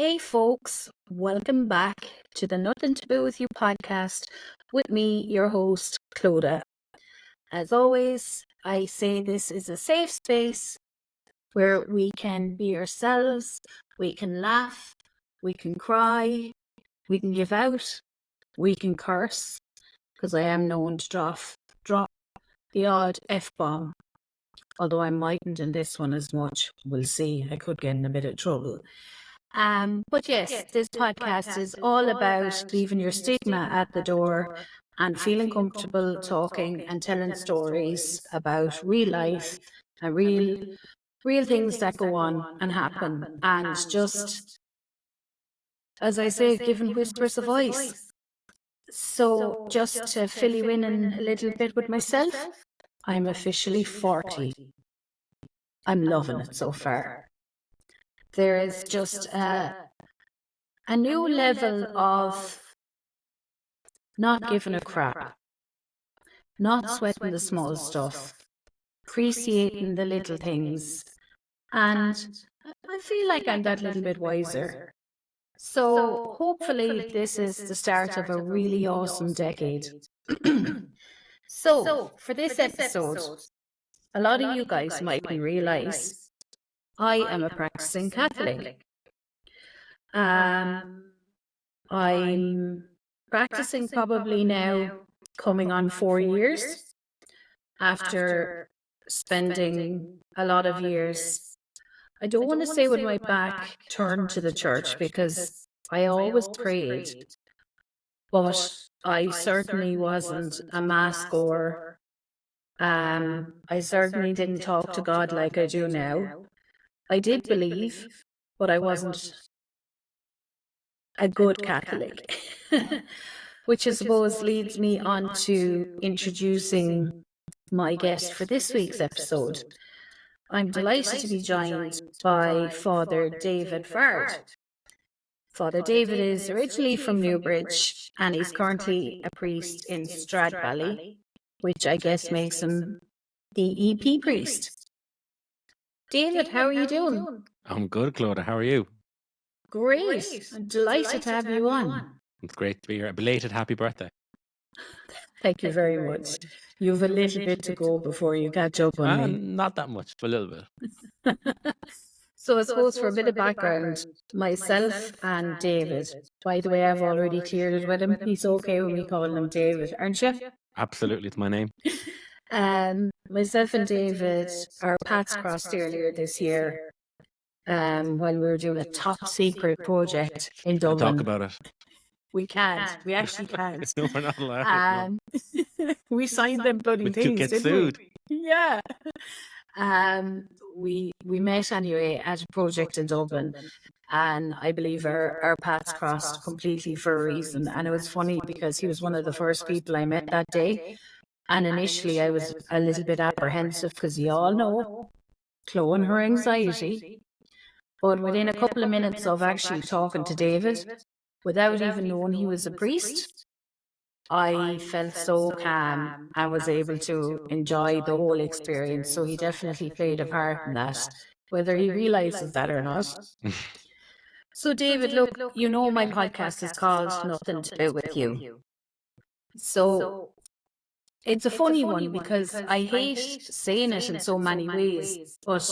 Hey, folks, welcome back to the Nothing to Do with You podcast with me, your host, Clodagh. As always, I say this is a safe space where we can be ourselves, we can laugh, we can cry, we can give out, we can curse, because I am known to drop the odd F-bomb, although I mightn't in this one as much. We'll see, I could get in a bit of trouble. But yes, this podcast is all about leaving your stigma at the door and feeling comfortable talking and telling stories about real life and real things that go on and happen, and just, as I say, giving whispers a voice. So just to fill you in a little bit with myself, I'm officially 40. I'm loving it so far. There is just a new level of not giving a crap, not sweating the small stuff, appreciating the little things, and I feel like I'm that little bit wiser. So hopefully this is the start of a really awesome decade. So for this episode, a lot of you guys mightn't realise I am a practicing Catholic. I'm practicing probably now coming on 4 years after spending a lot of years. I don't want to say with my back turned to the church because I always prayed, but I certainly wasn't a mass goer. I certainly didn't talk to God like I do now. I did believe, but I wasn't a good Catholic, which I suppose leads me on to introducing my guest for this week's episode. I'm delighted to be joined by Fr David Vard. Father David is originally from Newbridge and he's currently a priest in Stradbally, which I guess makes him the EP priest. David, how are you doing? I'm good, Clodagh. How are you? Great. I'm delighted to have you on. It's great to be here. A belated happy birthday. Thank you very much. You have a little bit to go before you catch up on me. Not that much, but a little bit. So I suppose for a bit of background, myself and David, by the way, I've already cleared it with him. He's okay with me calling him David, aren't you? Absolutely, it's my name. Myself and David, our paths crossed earlier this year when we were doing a top secret project in Dublin. Talk about it. We can't. We actually can't. No, we're not allowed. No. We signed them bloody things, get didn't sued. We? Yeah. We met anyway at a project in Dublin, and I believe our paths crossed completely for a reason. And it was funny because he was one of the first people I met that day. And initially I was a little bit apprehensive because you all know Chloe and her anxiety. But within a couple of minutes of actually talking to David, without even knowing he was a priest, I felt so calm and was able to enjoy the whole experience. So he definitely played a part in that, whether he realizes that or not. So David, look, you know my podcast is called Nothing to Do with You. So it's a funny one because I hate saying it in so many ways, but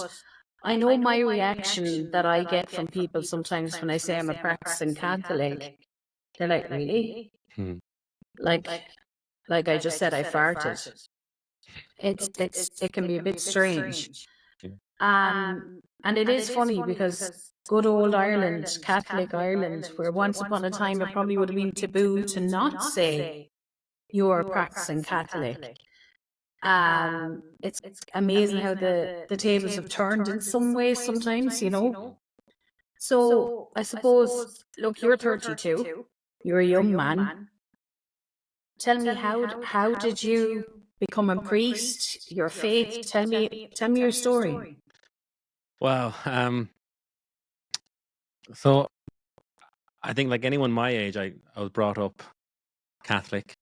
I know my reaction that I get from people sometimes when I say I'm a practicing Catholic. They're like, really? Like I just said, I farted. It can be a bit strange. And it is funny because good old Ireland, Catholic Ireland, where once upon a time it probably would have been taboo to not say you're a practicing Catholic. It's amazing how the tables have turned in some ways sometimes, you know. So I suppose, look, you're 32. You're a young man. Tell me, how did you become a priest? Your faith? Tell me your story. Wow. So I think like anyone my age, I was brought up Catholic,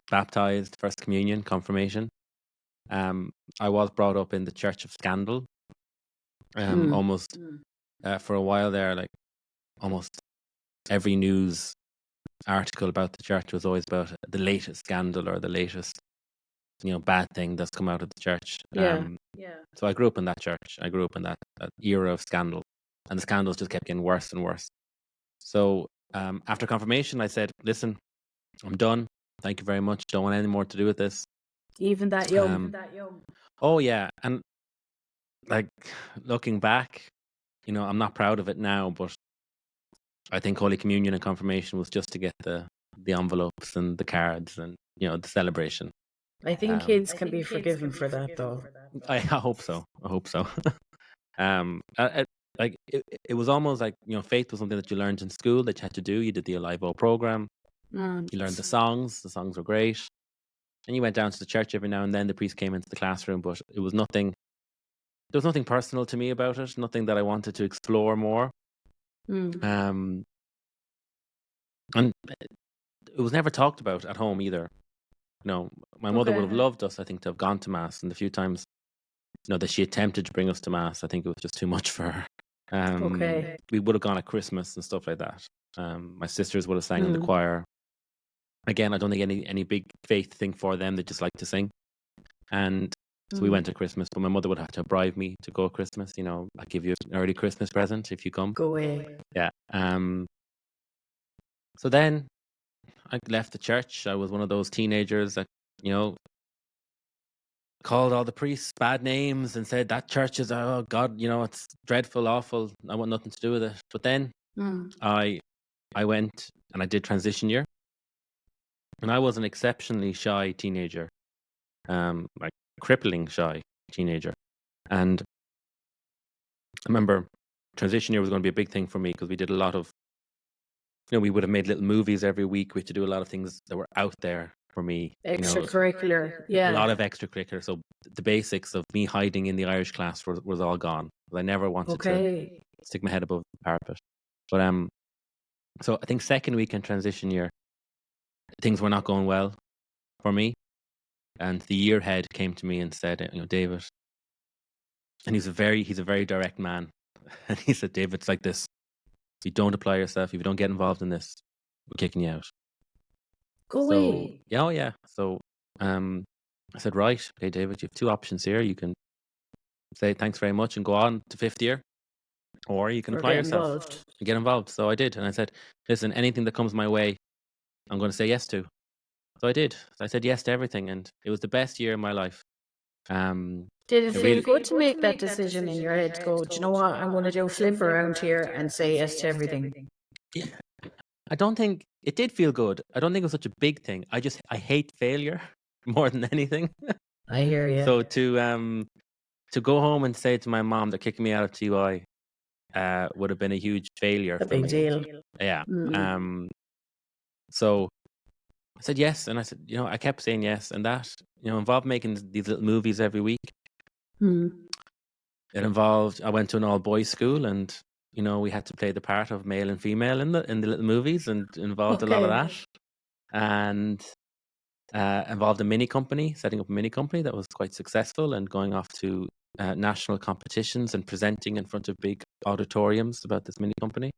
baptized, first communion, confirmation. I was brought up in the Church of Scandal. Almost for a while there, like almost every news article about the church was always about the latest scandal or the latest, bad thing that's come out of the church. Yeah. So I grew up in that church. I grew up in that era of scandal, and the scandals just kept getting worse and worse. So after confirmation, I said, "Listen, I'm done. Thank you very much. Don't want any more to do with this." Even that young. Oh yeah, and like looking back, I'm not proud of it now, but I think Holy Communion and confirmation was just to get the envelopes and the cards and the celebration. I think kids can be forgiven for that, though. I hope so. I hope so. Like it was almost like faith was something that you learned in school that you had to do. You did the Alive O program. You learned the songs. The songs were great, and you went down to the church every now and then. The priest came into the classroom, but it was nothing. There was nothing personal to me about it. Nothing that I wanted to explore more. And it was never talked about at home either. My mother would have loved us, I think, to have gone to mass, and the few times, that she attempted to bring us to mass, I think it was just too much for her. We would have gone at Christmas and stuff like that. My sisters would have sang in the choir. Again, I don't think any big faith thing for them. They just like to sing. And so we went to Christmas, but my mother would have to bribe me to go at Christmas. I'll give you an early Christmas present if you come. Go away. Yeah. So then I left the church. I was one of those teenagers that, called all the priests bad names and said that church is, oh God, it's dreadful, awful. I want nothing to do with it. But then I went and I did transition year, and I was an exceptionally shy teenager, like crippling shy teenager. And I remember transition year was going to be a big thing for me because we did a lot of, we would have made little movies every week. We had to do a lot of things that were out there for me. Extracurricular, yeah. A lot of extracurricular. So the basics of me hiding in the Irish class was all gone. I never wanted to stick my head above the parapet. But so I think second week in transition year, things were not going well for me. And the year head came to me and said, David, and he's a very direct man. And he said, David, it's like this. If you don't apply yourself, if you don't get involved in this, we're kicking you out. Go away. Yeah, oh yeah. So I said, right, okay, David, you have two options here. You can say thanks very much and go on to fifth year, or you can apply yourself and get involved. So I did. And I said, listen, anything that comes my way, I'm going to say yes to. So I did. I said yes to everything. And it was the best year of my life. Did it feel good to make that decision in your head to go, do you know what, I'm going to do a flip around here and say yes to everything? Yeah. I don't think it did feel good. I don't think it was such a big thing. I hate failure more than anything. I hear you. So to go home and say to my mom they're kicking me out of TY would have been a huge failure for me. Big deal. Yeah. So I said yes, and I said, I kept saying yes, and that, involved making these little movies every week. It involved, I went to an all-boys school, and we had to play the part of male and female in the little movies, and involved a lot of that, and involved a mini company, setting up a mini company that was quite successful, and going off to national competitions and presenting in front of big auditoriums about this mini company.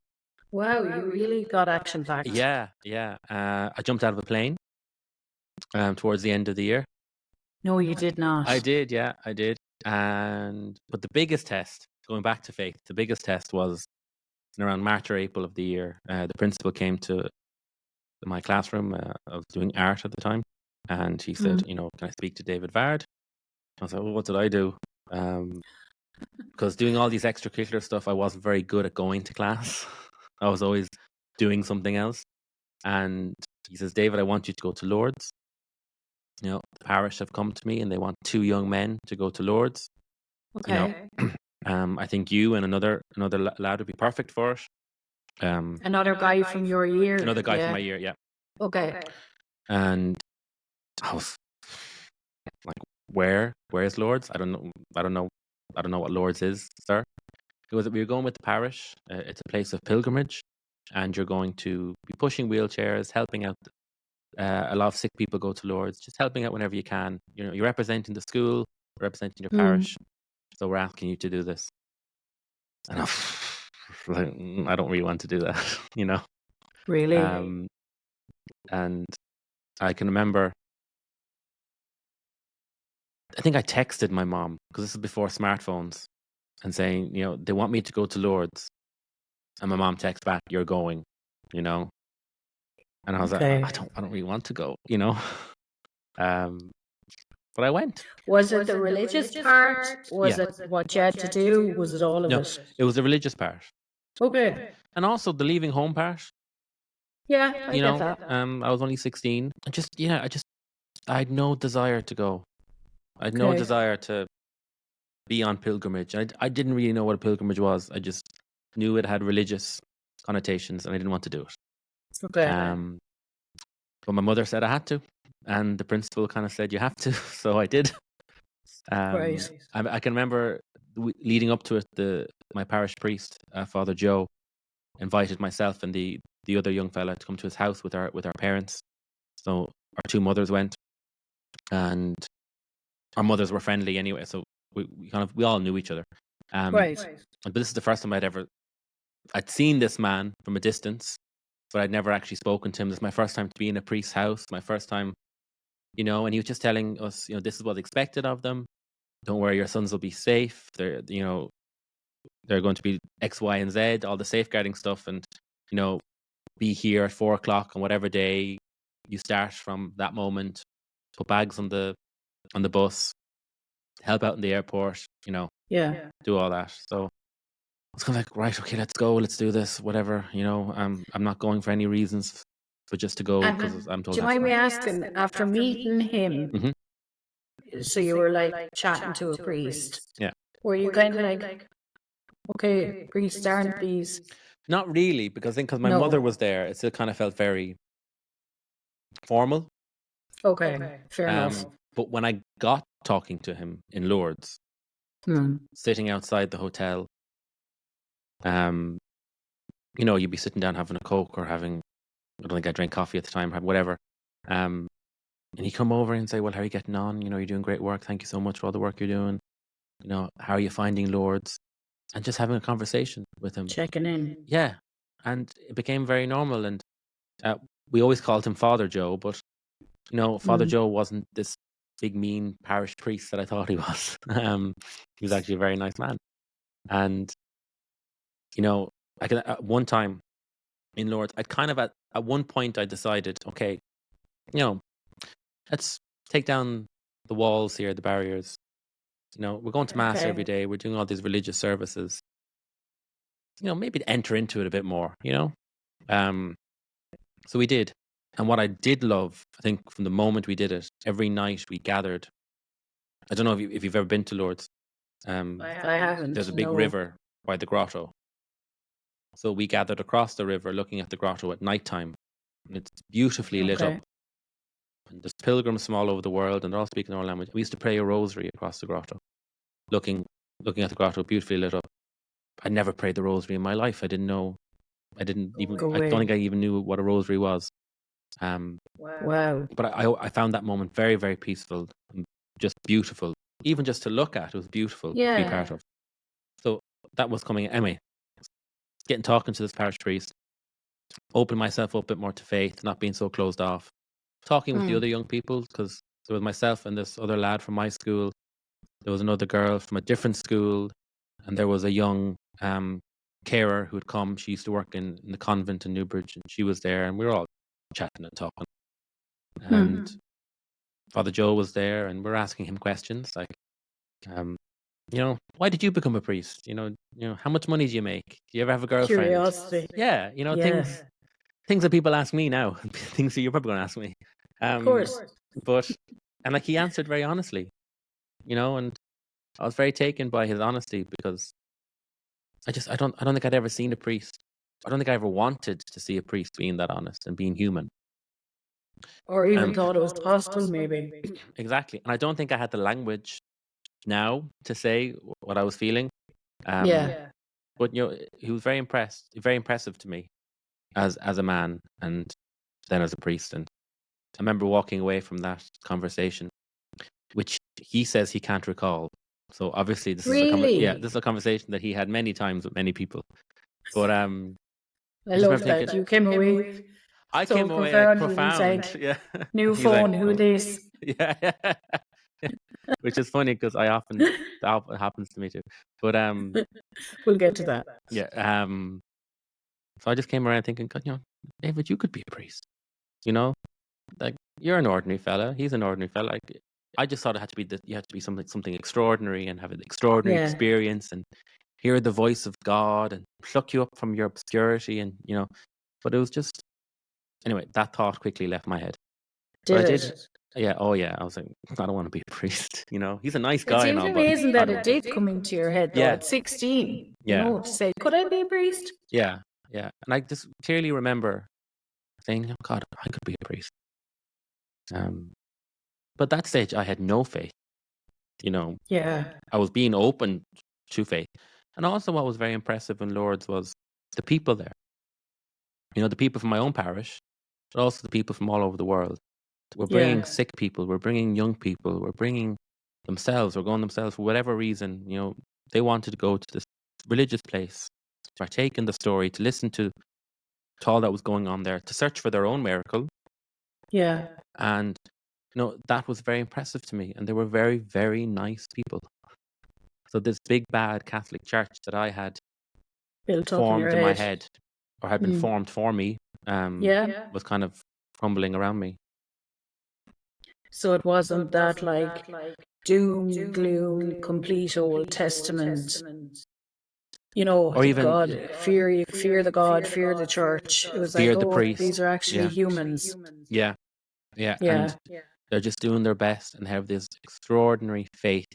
Wow, you really got action-packed. Yeah. I jumped out of a plane towards the end of the year. No, you did not. I did, yeah, I did. But the biggest test, going back to faith, the biggest test was around March or April of the year. The principal came to my classroom. I was doing art at the time, and he said, can I speak to David Vard? I was like, well, what did I do? Because doing all these extracurricular stuff, I wasn't very good at going to class. I was always doing something else. And he says, David, I want you to go to Lourdes. The parish have come to me and they want two young men to go to Lourdes. Okay. I think you and another lad would be perfect for it. Another guy from your year. Another guy from my year, yeah. Okay. And I was like, where's Lourdes? I don't know what Lourdes is, sir. We were going with the parish. It's a place of pilgrimage, and you're going to be pushing wheelchairs, helping out. A lot of sick people go to Lourdes, just helping out whenever you can. You're representing the school, representing your parish. So we're asking you to do this. And like, I don't really want to do that, you know. Really? And I can remember, I think I texted my mom because this is before smartphones and saying, they want me to go to Lourdes, and my mom texts back, "You're going," you know. And I was like, Okay. I don't really want to go, you know. Um, but I went. Was it the religious part? Was Yeah. it what you had to do? Was it all of No, it? it was the religious part, Okay. and also the leaving home part. Yeah, I get that. I was only 16. I had no desire to go. I had no Okay. desire to be on pilgrimage. I didn't really know what a pilgrimage was. I just knew it had religious connotations, and I didn't want to do it. Okay. But my mother said I had to, and the principal kind of said you have to, so I did. Right. I can remember leading up to it, my parish priest, Father Joe, invited myself and the other young fella to come to his house with our parents. So our two mothers went, and our mothers were friendly anyway. So we all knew each other. Right. But this is the first time I'd seen this man from a distance, but I'd never actually spoken to him. This is my first time to be in a priest's house. My first time, and he was just telling us, this is what's expected of them. Don't worry, your sons will be safe. They're going to be X, Y, and Z, all the safeguarding stuff, and be here at 4 o'clock on whatever day you start from that moment. Put bags on the bus, help out in the airport. Yeah. Do all that. So it's kind of like, right, okay, let's go, let's do this, whatever. I'm not going for any reasons, but just to go because I'm told. Do you mind me asking, after meeting him, so you were like chatting to a priest? Yeah. Were you kind of like, okay, priests aren't these? Not really, because my mother was there, it still kind of felt very formal. Okay, fair enough. But when I got talking to him in Lourdes, sitting outside the hotel, you'd be sitting down having a Coke or having, I don't think I drank coffee at the time, whatever. And he'd come over and say, well, how are you getting on? You're doing great work. Thank you so much for all the work you're doing. How are you finding Lourdes? And just having a conversation with him. Checking in. Yeah. And it became very normal. And we always called him Father Joe, but, Father Joe wasn't this big, mean parish priest that I thought he was. He was actually a very nice man. And, at one time in Lourdes, I'd kind of at one point I decided, okay, let's take down the walls here, the barriers. We're going to mass every day. We're doing all these religious services. Maybe enter into it a bit more, So we did. And what I did love, I think from the moment we did it, every night we gathered. I don't know if you've ever been to Lourdes. I haven't. There's a big river by the grotto. So we gathered across the river looking at the grotto at nighttime. And it's beautifully lit up. And there's pilgrims from all over the world, and they're all speaking our language. We used to pray a rosary across the grotto, looking at the grotto, beautifully lit up. I never prayed the rosary in my life. I didn't know. I don't think I even knew what a rosary was. Wow. But I found that moment very, very peaceful and just beautiful. Even just to look at, it was beautiful to be part of. So that was coming. Anyway, talking to this parish priest, opening myself up a bit more to faith, not being so closed off. Talking with the other young people, because there was myself and this other lad from my school. There was another girl from a different school, and there was a young carer who had come. She used to work in the convent in Newbridge, and she was there, and we were all chatting and talking. And Father Joe was there, and we're asking him questions like, why did you become a priest? How much money do you make? Do you ever have a girlfriend? Curiosity. Yeah, things that people ask me now, things that you're probably going to ask me. Of course. But he answered very honestly, and I was very taken by his honesty, because I don't think I'd ever seen a priest. I don't think I ever wanted to see a priest being that honest and being human. Or even thought it was possible, maybe. Exactly. And I don't think I had the language now to say what I was feeling. But he was very impressive to me as a man, and then as a priest. And I remember walking away from that conversation, which he says he can't recall. So obviously this is a conversation that he had many times with many people. But I I just love remember that. thinking, You came away I so came away like profound when you profound. said, Yeah. new He's like, phone, who this? yeah, which is funny because I often that happens to me too. But We'll get to that. yeah, so I just came around thinking, God, David, you could be a priest. Like you're an ordinary fella. He's an ordinary fella. Like I just thought it had to be that you had to be something extraordinary and have an extraordinary Yeah. experience and hear the voice of God and pluck you up from your obscurity and but it was just anyway, that thought quickly left my head. But I Did did it? yeah, oh yeah. I was like, I don't want to be a priest, He's a nice It's guy and even all, but amazing I that don't it want to. did come into your head though Yeah, at 16, yeah, to say, could I be a priest? yeah, yeah. And I just clearly remember saying, oh God, I could be a priest. But at that stage I had no faith, Yeah. I was being open to faith. And also what was very impressive in Lourdes was the people there. The people from my own parish, but also the people from all over the world. We're bringing sick people, we're bringing young people, we're bringing themselves, or going themselves for whatever reason. They wanted to go to this religious place, to partake in the story, to listen to all that was going on there, to search for their own miracle. Yeah. And, that was very impressive to me. And they were very, very nice people. So this big bad Catholic Church that I had Built up in your formed in my head. head, or had been formed for me, Yeah. was kind of crumbling around me. So it wasn't that like doom, gloom, complete Old Testament, Or even God, fear the God, fear the church. It was like, fear the oh, priest. these are actually Yeah, humans. yeah, yeah. Yeah. And they're just doing their best and have this extraordinary faith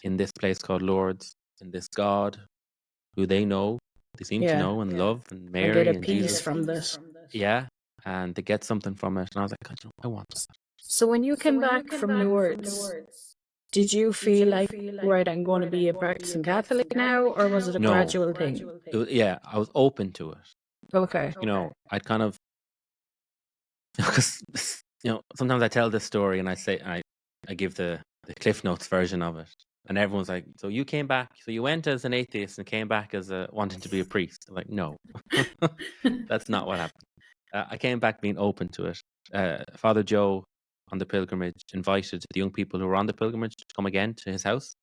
in this place called Lourdes, in this God who they know, they seem to Yeah. know and love, and And get Mary a and peace Jesus. from this. Yeah, and they get something from it. And I was like, God, I want that. So when you came back from Lourdes, did you feel like, right, I'm going to be a practicing Catholic now, or was it a No. gradual thing? Yeah, I was open to it. Okay. I'd kind of, because sometimes I tell this story and I give the Cliff Notes version of it, and everyone's like, so you came back, so you went as an atheist and came back as wanting to be a priest. I'm like, no, that's not what happened. I came back being open to it. Father Joe on the pilgrimage invited the young people who were on the pilgrimage to come again to his house.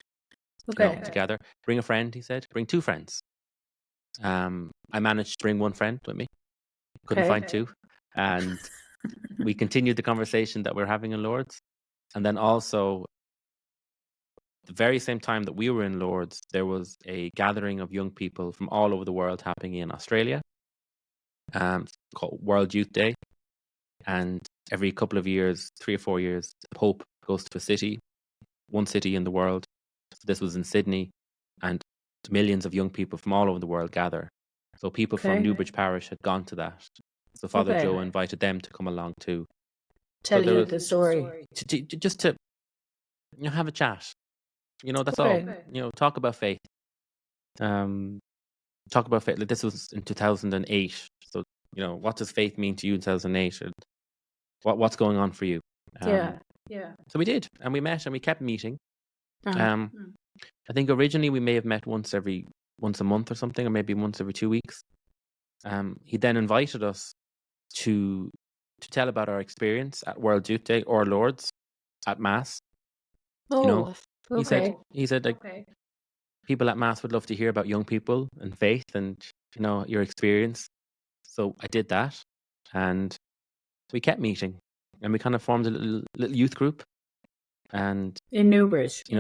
Okay. Together. Bring a friend, he said. Bring two friends. I managed to bring one friend with me. Couldn't find two. And we continued the conversation that we were having in Lourdes. And then also, the very same time that we were in Lourdes, there was a gathering of young people from all over the world happening in Australia, called World Youth Day. And every couple of years, 3 or 4 years, the Pope goes to a city, one city in the world. So this was in Sydney, and millions of young people from all over the world gather. So people from Newbridge Parish had gone to that. So Father Joe invited them to come along too. Tell you the story. Just to have a chat. That's all. Talk about faith. Talk about faith. Like, this was in 2008. So what does faith mean to you in 2008? What's going on for you? Yeah. So we did, and we met, and we kept meeting. Uh-huh. I think originally we may have met once a month or something, or maybe once every 2 weeks. He then invited us to tell about our experience at World Youth Day or Lourdes at Mass. Oh, He said okay. like, people at Mass would love to hear about young people and faith and your experience. So I did that, and we kept meeting, and we kind of formed a little youth group. And In Newbridge. in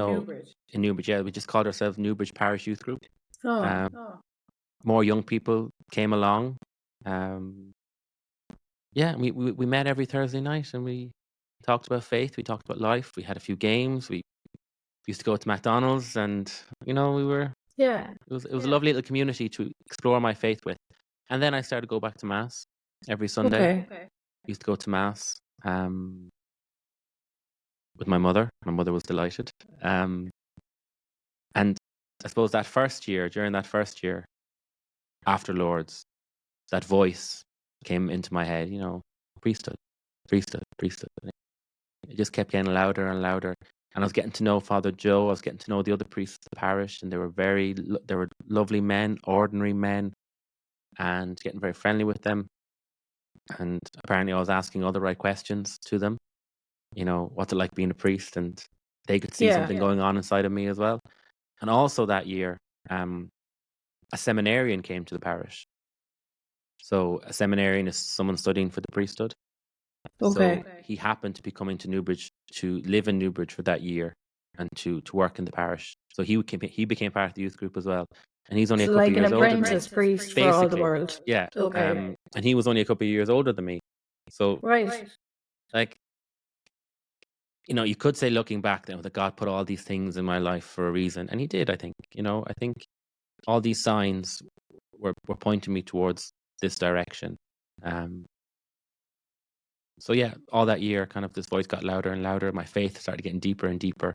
Newbridge, yeah, we just called ourselves Newbridge Parish Youth Group. Oh. More young people came along. Yeah, we met every Thursday night, and we talked about faith. We talked about life. We had a few games. We used to go to McDonald's, and we were. Yeah. It was a lovely little community to explore my faith with. And then I started to go back to Mass every Sunday. Okay. Used to go to Mass with my mother. My mother was delighted. And I suppose during that first year, after Lourdes, that voice came into my head, priesthood, priesthood, priesthood. It just kept getting louder and louder. And I was getting to know Father Joe. I was getting to know the other priests of the parish, and they were lovely men, ordinary men, and getting very friendly with them. And apparently I was asking all the right questions to them. What's it like being a priest? And they could see something going on inside of me as well. And also that year, a seminarian came to the parish. So a seminarian is someone studying for the priesthood. Okay. So he happened to be coming to Newbridge to live in Newbridge for that year and to work in the parish. So he became part of the youth group as well. And he's only a couple of years older than me. Like an apprentice priest for all the Basically, world. yeah. Okay. And he was only a couple of years older than me. So, Right. like, you could say looking back that God put all these things in my life for a reason. And he did, I think. I think all these signs were pointing me towards this direction. So yeah, all that year, kind of this voice got louder and louder. My faith started getting deeper and deeper.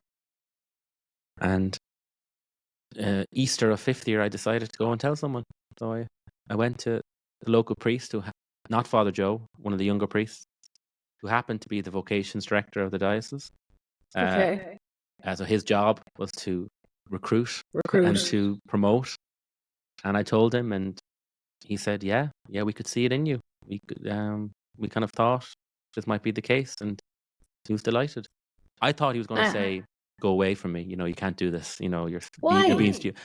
And Easter of 5th year, I decided to go and tell someone. So I went to the local priest, not Father Joe, one of the younger priests, who happened to be the vocations director of the diocese. Okay. So his job was to recruit and to promote. And I told him, and he said, yeah, we could see it in you. We kind of thought this might be the case, and he was delighted. I thought he was going to say, go away from me. You can't do this. You're being stupid.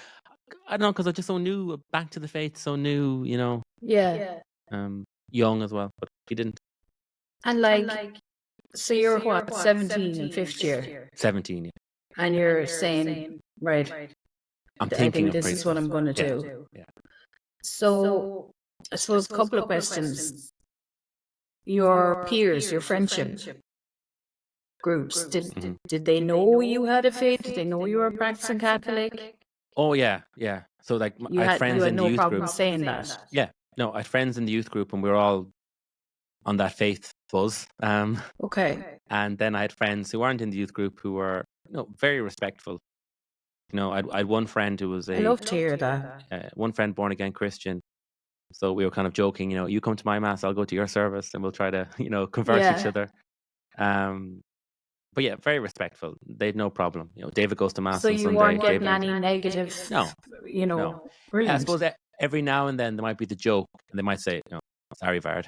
I don't know, because I just so new, back to the faith, so new, Yeah. young as well, but he didn't. And so you're what, 17 in 5th year? 17, yeah. And you're saying, right, I think this is what I'm going to do. Yeah. So I suppose a couple of questions. Your peers, your friendship groups, did they know you had a faith? Did they know you were a practicing Catholic? Oh yeah. So I had friends in the youth group saying that. Yeah, no, I had friends in the youth group, and we were all on that faith buzz. Okay. And then I had friends who weren't in the youth group who were very respectful. I had one friend who was I love to hear that. One friend born again Christian. So we were kind of joking, you come to my mass, I'll go to your service, and we'll try to, convert each other. But yeah, very respectful. They had no problem. David goes to mass on Sunday. So you weren't getting any negative, no. Brilliant. I suppose every now and then there might be the joke, and they might say, sorry, Vard.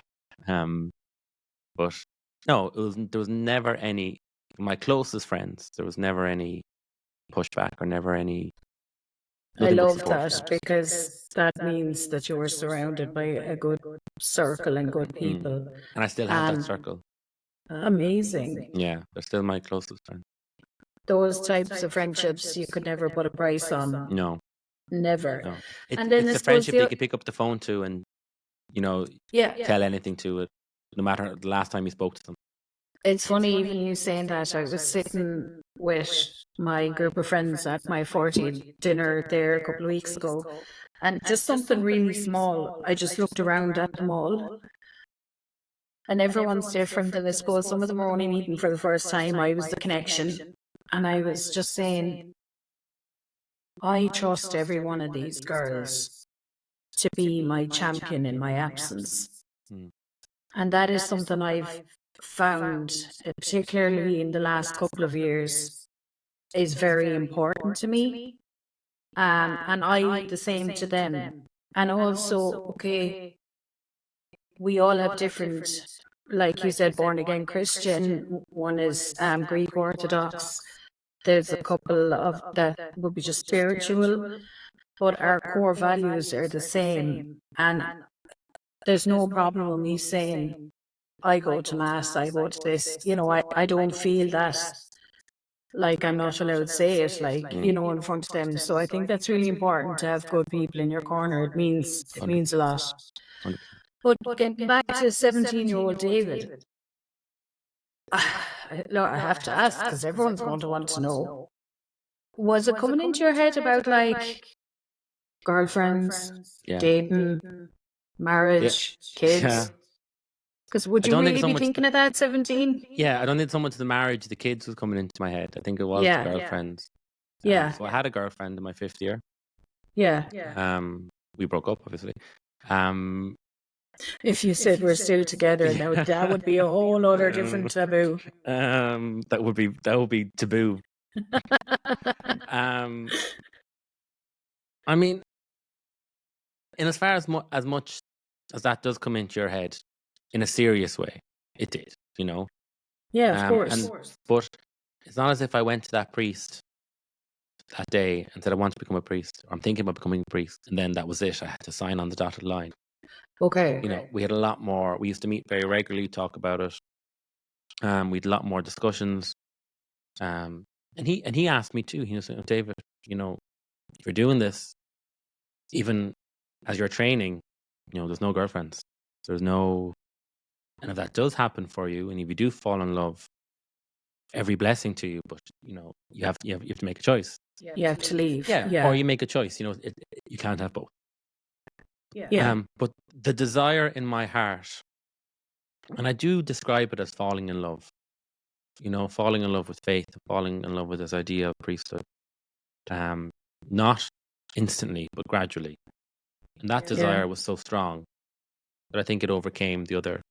But no, there was never any, my closest friends, there was never any pushback or never any. I love that, because that means that you were surrounded by a good circle and good people. And I still have that circle. Amazing. Yeah, they're still my closest friends. Those types of friendships you could never put a price on. No. Never. No. It's a friendship you can pick up the phone to and, tell anything to it, no matter the last time you spoke to them. It's funny, even you saying that. I was sitting with my group of friends at my 40th dinner there a couple of weeks ago, and just something really small. I just looked around at them all, and everyone's different. And I suppose some of them are only meeting for the first time. I was the connection, and I was just saying, I trust every one of these girls to be my champion in my absence. And that is something I've found, particularly in the last couple of years, is very important to me. And I the same to them. And also, okay, we all have different, like you said, born again Christian. One is Greek Orthodox. There's a couple of that would be just spiritual, but our core values are the same. And there's no problem with me saying, I go to mass, I go to this, I don't feel that like I'm not allowed to say it, in front of them. So I think that's really important to have good people in your corner. It means a lot. 100%. But getting back to 17-year-old David, look, I have to ask, because everyone's going to want to know. Was it coming into your head about girlfriends, dating, marriage, kids? Yeah. Because would you really be thinking of that at 17? Yeah, I don't need so much the marriage. The kids was coming into my head. I think it was the girlfriends. Yeah. So I had a girlfriend in my 5th year. Yeah. We broke up, obviously. If you said we're still together, that would be a whole other different taboo. That would be taboo. I mean, in as far as much as that does come into your head in a serious way, it did, you know. Yeah, of course. But it's not as if I went to that priest that day and said I want to become a priest, or I'm thinking about becoming a priest, and then that was it. I had to sign on the dotted line. Okay. You know, we had a lot more. We used to meet very regularly, talk about it. We had a lot more discussions. And he asked me too. He was saying, David, you know, if you're doing this, even as you're training, you know, there's no girlfriends. There's no, and if that does happen for you, and if you do fall in love, every blessing to you. But you know, you have to make a choice. You have to leave. Yeah. Or you make a choice. You know, you can't have both. Yeah. But the desire in my heart, and I do describe it as falling in love. You know, falling in love with faith, falling in love with this idea of priesthood. Not instantly, but gradually. And that desire was so strong that I think it overcame the other.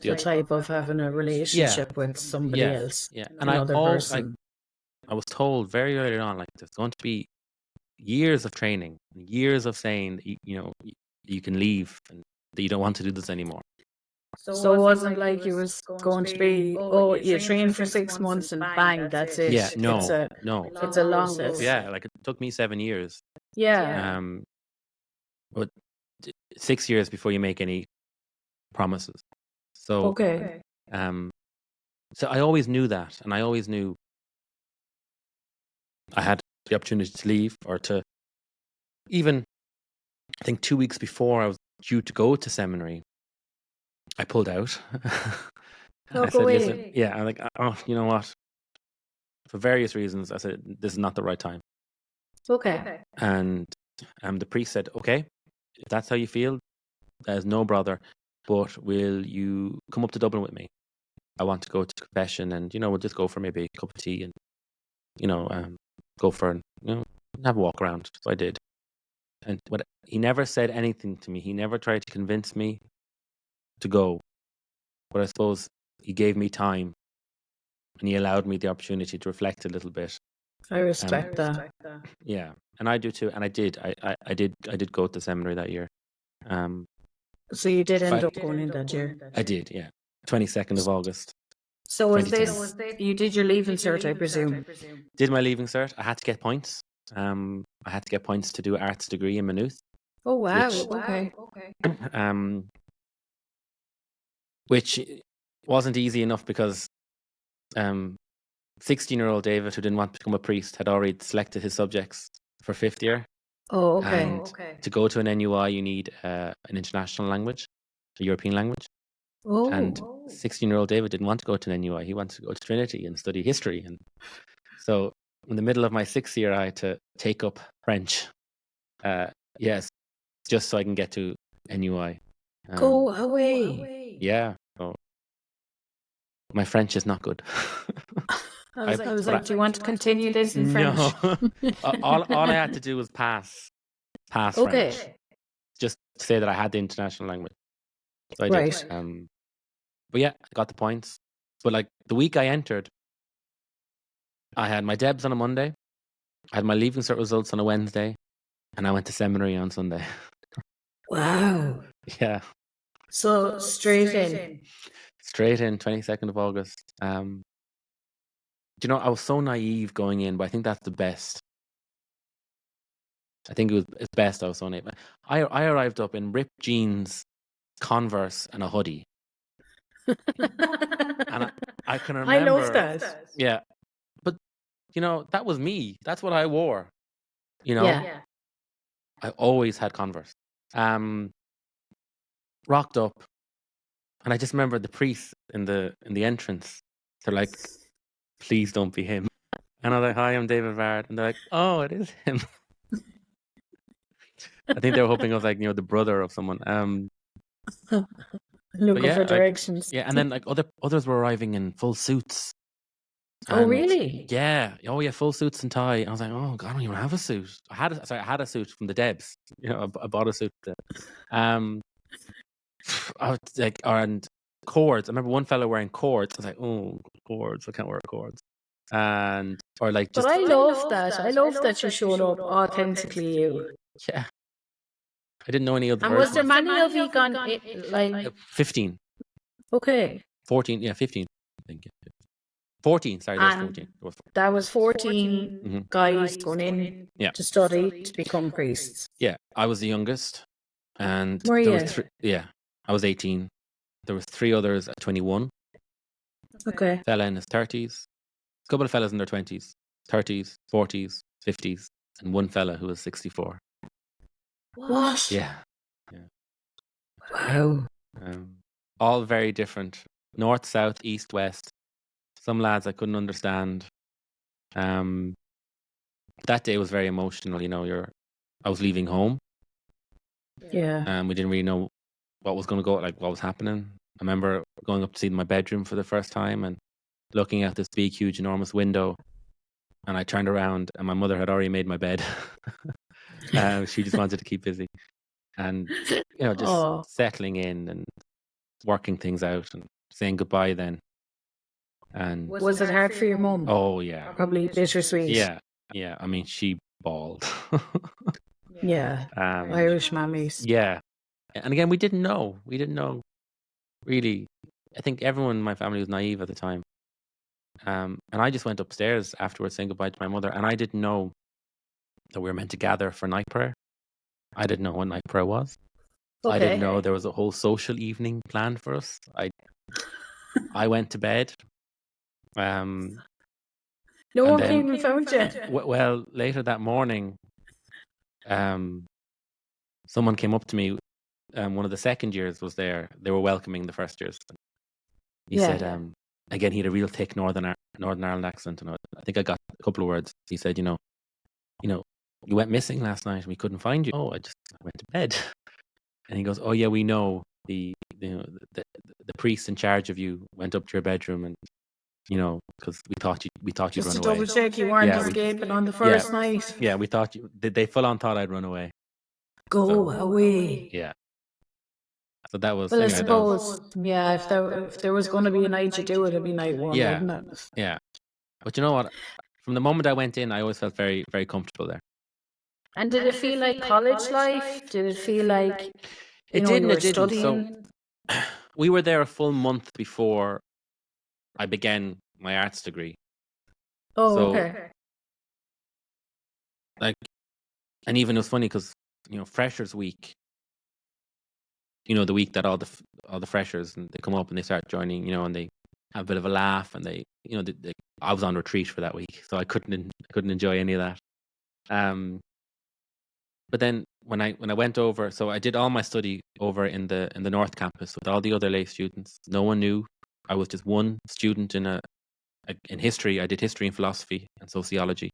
The type of having a relationship with somebody else. Yeah. And another person. I was told very early on, like, there's going to be years of training, years of saying that you know, you can leave and that you don't want to do this anymore. So it wasn't like you was going to be, oh, you train for 6 months and bang, that's it. Yeah, no. It's a long process. Yeah, like it took me 7 years. Yeah. But 6 years before you make any promises. So Okay. so I always knew that, and I always knew I had the opportunity to leave, or to even, I think 2 weeks before I was due to go to seminary, I pulled out. I said, listen, I'm like, oh, you know what? For various reasons, I said, this is not the right time. Okay. And the priest said, okay, if that's how you feel, there's no bother, but will you come up to Dublin with me? I want to go to confession, and, you know, we'll just go for maybe a cup of tea and, you know, go for, you know, have a walk around. So I did. And he never said anything to me. He never tried to convince me to go. But I suppose he gave me time, and he allowed me the opportunity to reflect a little bit. I respect that. Yeah, and I do too. And I did. I did go to seminary that year. So you did end up going in that year? I did, yeah. 22nd of August. So was this, you did your leaving cert, I presume? Did my leaving cert. I had to get points. I had to get points to do an arts degree in Maynooth. Oh, wow. Okay. Which wasn't easy enough because 16-year-old David, who didn't want to become a priest, had already selected his subjects for 5th year. Oh, okay. And to go to an NUI, you need an international language, a European language. Oh. And 16-year-old David didn't want to go to an NUI. He wanted to go to Trinity and study history. And so in the middle of my 6th year, I had to take up French. Yes, just so I can get to NUI. Go away. Yeah. So my French is not good. I was like, do you want to continue this in French? No. all I had to do was pass Okay. French. Just to say that I had the international language. So I Right. did. But yeah, I got the points. But like the week I entered, I had my DEBs on a Monday, I had my leaving cert results on a Wednesday, and I went to seminary on Sunday. Wow. Yeah. So straight in. Straight in, 22nd of August. You know, I was so naive going in, but I think that's the best. I think it's best I was so naive. I arrived up in ripped jeans, Converse, and a hoodie. And I can remember. I love that. Yeah. But, you know, that was me. That's what I wore. You know? Yeah. I always had Converse. Rocked up. And I just remember the priest in the entrance. They're like, please don't be him. And I was like, hi, I'm David Vard. And they're like, oh, it is him. I think they were hoping I was like, you know, the brother of someone. Looking for directions. And then like others were arriving in full suits. Oh, really? Yeah. Oh, yeah, full suits and tie. And I was like, oh, God, I don't even have a suit. I had a suit from the Debs. You know, I bought a suit. I was like, and cords. I remember one fellow wearing cords. I was like, oh, cords. I can't wear cords. And or like just. But I love that. I love that you showed up authentically you. Yeah. I didn't know any other And was versions. there many of you gone, like, 15, okay. 14, yeah, 15, I think. 14, sorry, there was And 14. There was 14. that was 14 Mhm. guys going in Yeah. to study to become priests. Yeah, I was the youngest, and Were there you? was I was 18. There was 3 others at 21. Okay. Fella in his 30s, a couple of fellas in their 20s, 30s, 40s, 50s, and one fella who was 64. What? Yeah. Wow. All very different. North, south, east, west. Some lads I couldn't understand. That day was very emotional. I was leaving home. Yeah. We didn't really know what was going to go, like what was happening. I remember going up to see my bedroom for the first time and looking at this big, huge, enormous window. And I turned around, and my mother had already made my bed. She just wanted to keep busy, and just Oh, settling in and working things out and saying goodbye then. And was it hard for your mum? oh yeah, Probably bittersweet. yeah. I mean, she bawled. Yeah. Irish mammies. Yeah, and again, we didn't know. We didn't know really. I think everyone in my family was naive at the time. And I just went upstairs afterwards saying goodbye to my mother, and I didn't know that we were meant to gather for night prayer. I didn't know what night prayer was. Okay. I didn't know there was a whole social evening planned for us. I went to bed. No and one then- came and found you. Well, later that morning, someone came up to me. One of the second years was there. They were welcoming the first years. He Yeah. said, again, he had a real thick Northern Ireland accent, and I think I got a couple of words. He said, you went missing last night and we couldn't find you. Oh, I went to bed. And he goes, oh yeah, we know the priest in charge of you went up to your bedroom, and because we thought you'd Just run to away. double check you weren't Yeah, escaping on the first night. Yeah, we thought they full on thought I'd run away. Go away. Yeah. So that was. Well, I anyway, suppose, yeah, if there was going to be a night to do it, it'd be night one, Yeah. wouldn't it? Yeah. But you know what? From the moment I went in, I always felt very, very comfortable there. And did it feel like college life? Did it feel like It you did and were it didn't. studying? So we were there a full month before I began my arts degree. Oh, So, okay. And even it was funny because Freshers Week, the week that all the freshers, and they come up and they start joining, and they have a bit of a laugh, and I was on retreat for that week, so I couldn't enjoy any of that. But then when I went over, so I did all my study over in the North Campus with all the other lay students. No one knew. I was just one student in history. I did history and philosophy and sociology.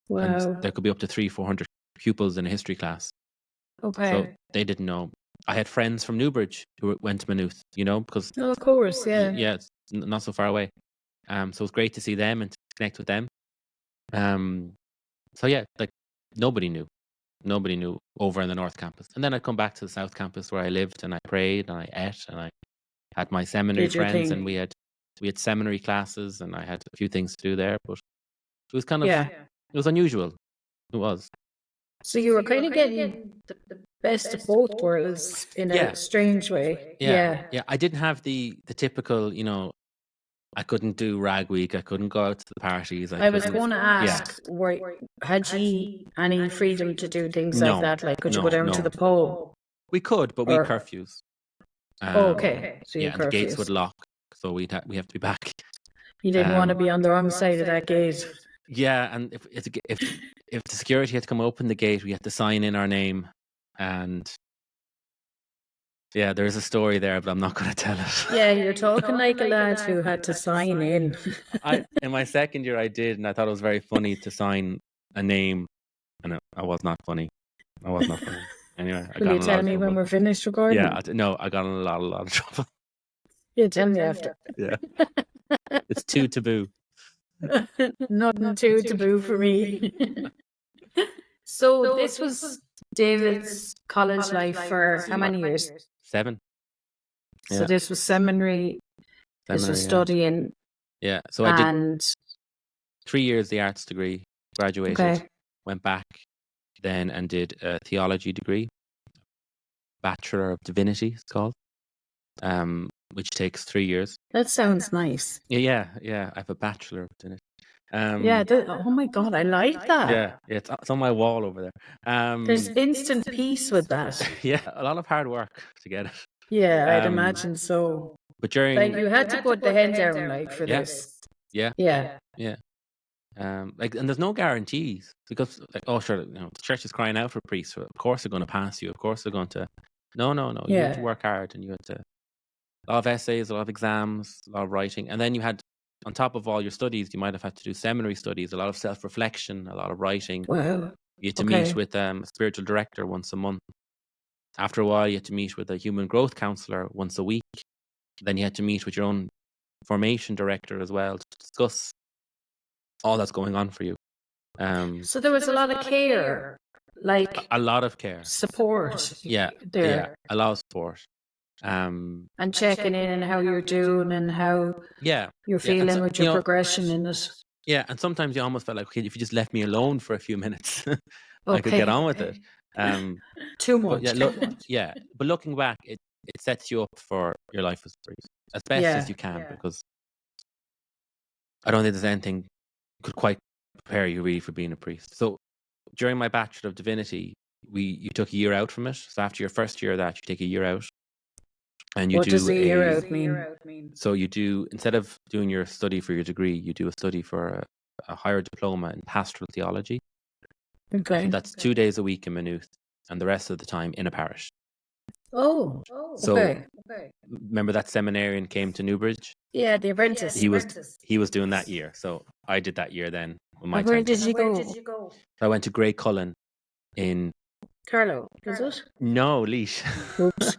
Wow. And there could be up to 300-400 pupils in a history class. Okay. So they didn't know. I had friends from Newbridge who went to Maynooth, because of course, yeah. yeah, it's not so far away. So it was great to see them and to connect with them. So yeah, like nobody knew over in the North Campus. And then I come back to the South Campus where I lived, and I prayed and I ate and I had my seminary Did your friends, thing. and we had seminary classes, and I had a few things to do there, but it was kind of Yeah. it was unusual. It was. So you were kind of getting the best of both worlds in a strange way. Yeah. I didn't have the typical, I couldn't do rag week. I couldn't go out to the parties. I was going to ask, had you any freedom to do things like that? Like, could you go down to the pub? We could, but we had curfews. Okay. So you and the gates would lock, so we have to be back. You didn't want to be on the wrong side of that gate. Yeah, and if the security had to come open the gate, we had to sign in our name, and yeah, there's a story there, but I'm not going to tell it. Yeah, you're talking like a lad who had to sign in. In my second year, I did, and I thought it was very funny to sign a name, and I was not funny. Anyway, Will you tell me when we're finished recording? Yeah, I got in a lot of trouble. Yeah, tell me after. Yeah, it's too taboo. Nothing too taboo for me. So this was David's college life for how many years? 7. So this was seminary. This was studying. Yeah, so I did 3 years the arts degree, graduated, went back then and did a theology degree. Bachelor of Divinity, it's called, which takes 3 years. That sounds nice. Yeah, I have a Bachelor of Divinity. Yeah. Oh my God, I like that. Yeah, it's on my wall over there. There's instant peace with that. Yeah, a lot of hard work to get it. Yeah, I'd imagine so. But during Like you had to put the head down, like for this. Yeah. Yeah. Like, and there's no guarantees because, like, oh sure, the church is crying out for priests. So of course they're going to pass you. Of course they're going to. No. You had to Yeah. work hard, and you had to a lot of essays, a lot of exams, a lot of writing, and then you had, on top of all your studies, you might have had to do seminary studies, a lot of self-reflection, a lot of writing. Wow. You had to meet with a spiritual director once a month. After a while, you had to meet with a human growth counselor once a week. Then you had to meet with your own formation director as well to discuss all that's going on for you. So there was a lot of care, like a lot of care, support. Yeah, a lot of support. And checking in and how you're doing and how you're feeling with your progression in it. Yeah, and sometimes you almost felt like, okay, if you just left me alone for a few minutes, I could get on with it. Too much. But looking back, it sets you up for your life as a priest as best as you can, because I don't think there's anything could quite prepare you really for being a priest. So during my Bachelor of Divinity, you took a year out from it. So after your first year of that, you take a year out. And you what do does a year out mean? So you do, instead of doing your study for your degree, you do a study for a higher diploma in pastoral theology. Okay. So that's 2 days a week in Maynooth, and the rest of the time in a parish. Oh, so remember that seminarian came to Newbridge? Yeah, the apprentice. He was doing that year, so I did that year then. Where did you go? So I went to Grey Cullen in Carlow, is it? No, Laois. Oops.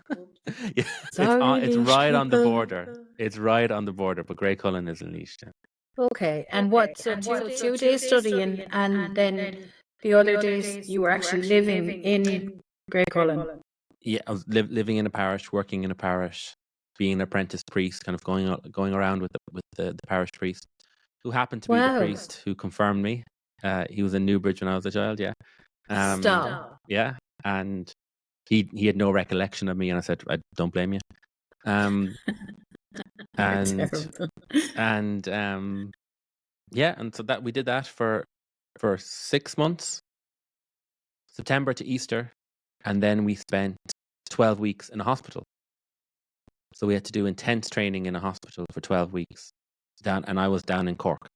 It's right on the border. It's right on the border, but Grey Cullen is in Laois. Okay, and what? So 2 days studying, and then the other days you were actually living in Grey Cullen. Yeah, I was living in a parish, working in a parish, being an apprentice priest, kind of going around with the parish priest, who happened to be the priest who confirmed me. He was in Newbridge when I was a child. Yeah. Stop. Yeah, and he had no recollection of me, and I said, I don't blame you. And so that we did that for 6 months, September to Easter, and then we spent 12 weeks in a hospital. So we had to do intense training in a hospital for 12 weeks and I was down in Cork.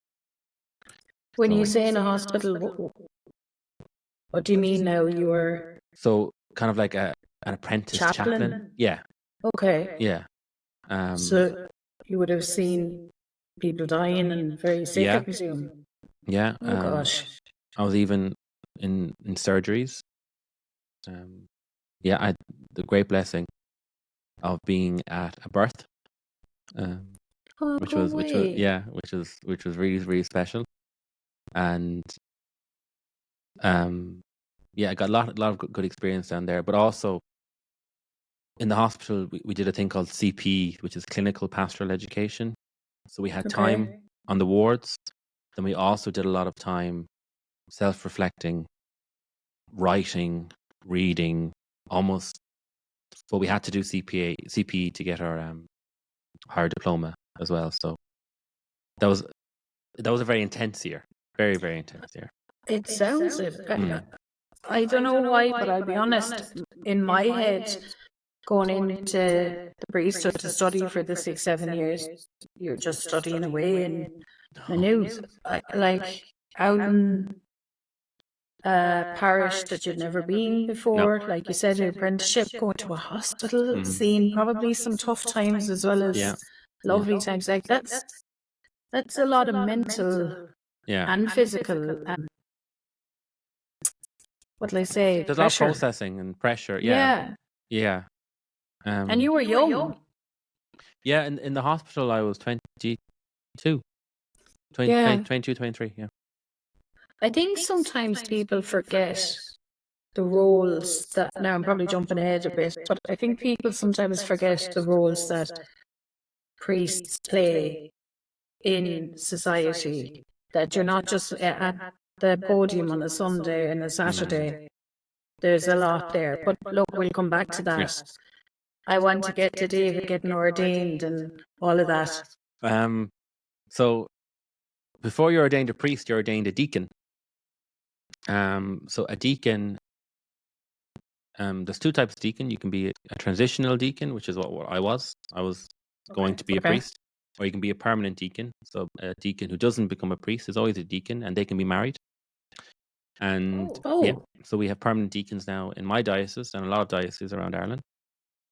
When you say in a hospital, what do you mean now? You were so kind of like an apprentice chaplain. Yeah. Okay. Yeah. So you would have seen people dying and very sick, I presume. Yeah. Oh gosh. I was even in surgeries. I had the great blessing of being at a birth, which was really, really special. And I got a lot of good experience down there. But also in the hospital, we did a thing called CP, which is clinical pastoral education. So we had time on the wards. Then we also did a lot of time self-reflecting, writing, reading, almost. But we had to do CP to get our higher diploma as well. So that was a very intense year, very, very intense year. It sounds it. I don't know why, but I'll be honest. In my head, going into the priesthood to study for the 6-7 years, you're just studying away in Maynooth. Like out in a parish that you'd never been before, like you said, an apprenticeship, going to a hospital, seeing probably some tough times as well as lovely times. Like that's a lot of mental and physical and what will I say? There's a lot of processing and pressure. Yeah. And you were young. Yeah, in the hospital I was 22. 22, 23, yeah. I think sometimes people forget the roles that, now I'm probably jumping ahead a bit, but I think people sometimes forget the roles that priests play in society, that you're not just at the podium on a Sunday and a Saturday. there's a lot there. But look, we'll come back to that. Yes. I want to get to David getting ordained and all of that. So before you're ordained a priest, you're ordained a deacon. So a deacon, there's two types of deacon. You can be a transitional deacon, which is what I was. I was going to be a priest, or you can be a permanent deacon. So a deacon who doesn't become a priest is always a deacon, and they can be married. And yeah, so we have permanent deacons now in my diocese and a lot of dioceses around Ireland.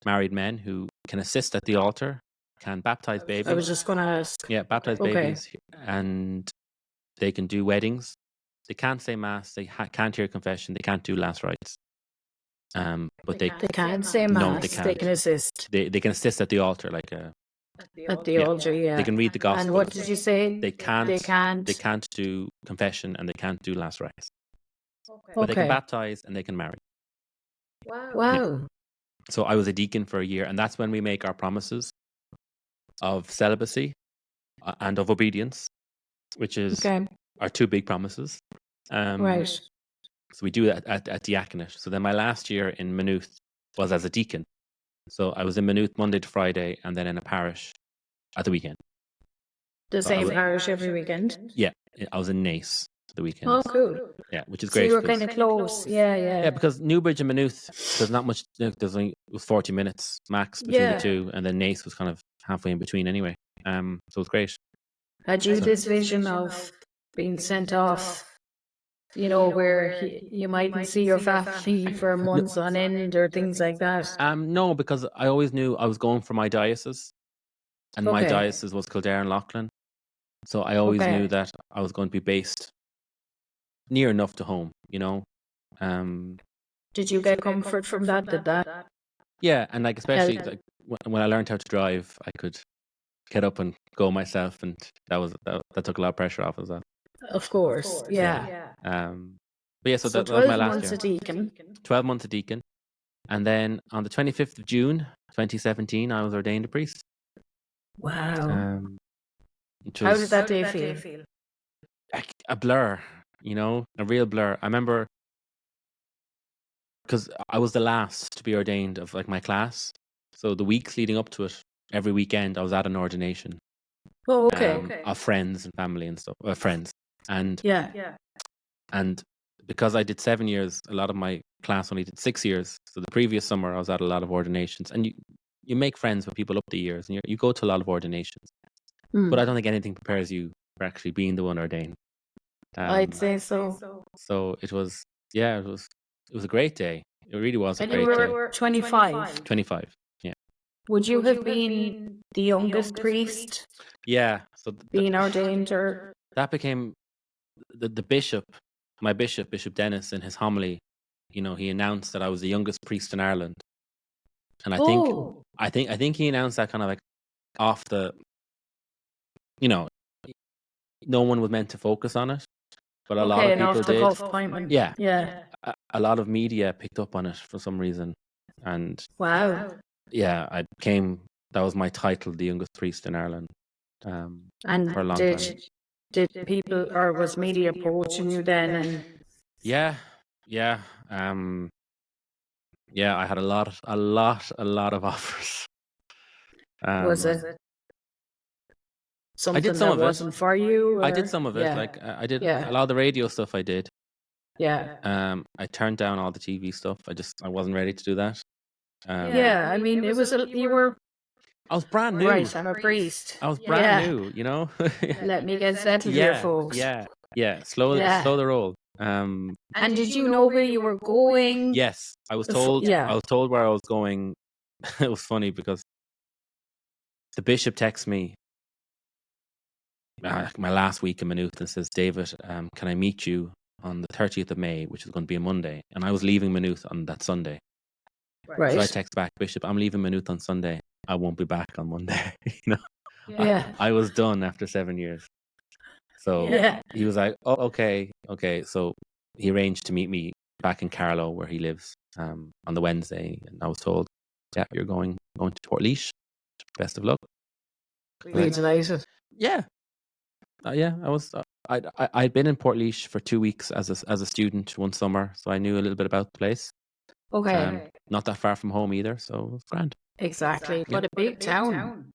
Married men who can assist at the altar, can baptize babies. I was just going to ask. Yeah, baptize babies, and they can do weddings. They can't say mass. They can't hear confession. They can't do last rites. But they can't say mass. No, they can't. They can assist. They can assist at the altar, like at the altar. Yeah. They can read the gospel. And what did you say? They can't. They can't do confession, and they can't do last rites. But they can baptize and they can marry. Wow. Yeah. So I was a deacon for a year, and that's when we make our promises of celibacy and of obedience, which is our two big promises. Right. So we do that at diaconate. So then my last year in Maynooth was as a deacon. So I was in Maynooth Monday to Friday, and then in a parish at the weekend. The same parish every weekend? Yeah, I was in Naas the weekend. Oh, cool. Yeah, which is great. So you were kind of close. Yeah. Yeah, because Newbridge and Maynooth, there's not much. There's only 40 minutes max between the two, and then Naas was kind of halfway in between anyway. So it was great. Had you this vision of being sent off? You know, where you mightn't see your family for months on end or things like that? No, because I always knew I was going for my diocese, and my diocese was Kildare and Loughlin. So I always knew that I was going to be based near enough to home, you know. Did you get comfort from that? Did that? Yeah, and like especially like when I learned how to drive, I could get up and go myself, and that took a lot of pressure off as well. Of course, yeah. But yeah, so that 12 was my last months year. a deacon. 12 months a deacon. And then on the 25th of June, 2017, I was ordained a priest. Wow. How did that day feel? A blur, you know, a real blur. I remember because I was the last to be ordained of like my class. So the weeks leading up to it, every weekend I was at an ordination. Oh, okay. Of friends and family and stuff. Friends. And yeah. And because I did 7 years, a lot of my class only did 6 years. So the previous summer I was at a lot of ordinations, and you make friends with people up the years, and you go to a lot of ordinations. But I don't think anything prepares you for actually being the one ordained. I'd say so. So it was a great day. It really was a great day. And you were 25? 25, yeah. Would you have been the youngest priest? Yeah. So being ordained, or that became the bishop, my bishop, Bishop Dennis, in his homily. You know, he announced that I was the youngest priest in Ireland, and I think he announced that kind of like off the. You know, no one was meant to focus on it, but a lot of people did. Yeah. A lot of media picked up on it for some reason, and yeah, that was my title, the youngest priest in Ireland, and for a long time. Did people, or was media approaching you then? And yeah, I had a lot of offers. Was it something I did some that of wasn't for you? Or? I did some of it. Like I did a lot of the radio stuff. I did. Yeah. I turned down all the TV stuff. I wasn't ready to do that. I mean, it was you were. I was brand new. Right, I'm a priest. I was brand new, you know. Let me get settled here, folks. Yeah. Slow the roll. And did you know where you were going? Yes, I was told. I was told where I was going. It was funny because the bishop texted me my last week in Maynooth and says, "David, can I meet you on the 30th of May, which is going to be a Monday?" And I was leaving Maynooth on that Sunday. Right. So I text back, "Bishop, I'm leaving Maynooth on Sunday. I won't be back on Monday." You know, I was done after 7 years. So he was like, "Oh, okay." So he arranged to meet me back in Carlow, where he lives, on the Wednesday, and I was told, "Yeah, you're going to Portlaoise. Best of luck." Really delighted. Yeah, I was. I'd been in Portlaoise for 2 weeks as a student one summer, so I knew a little bit about the place. Okay. Not that far from home either, so it was grand. Exactly. But a big town.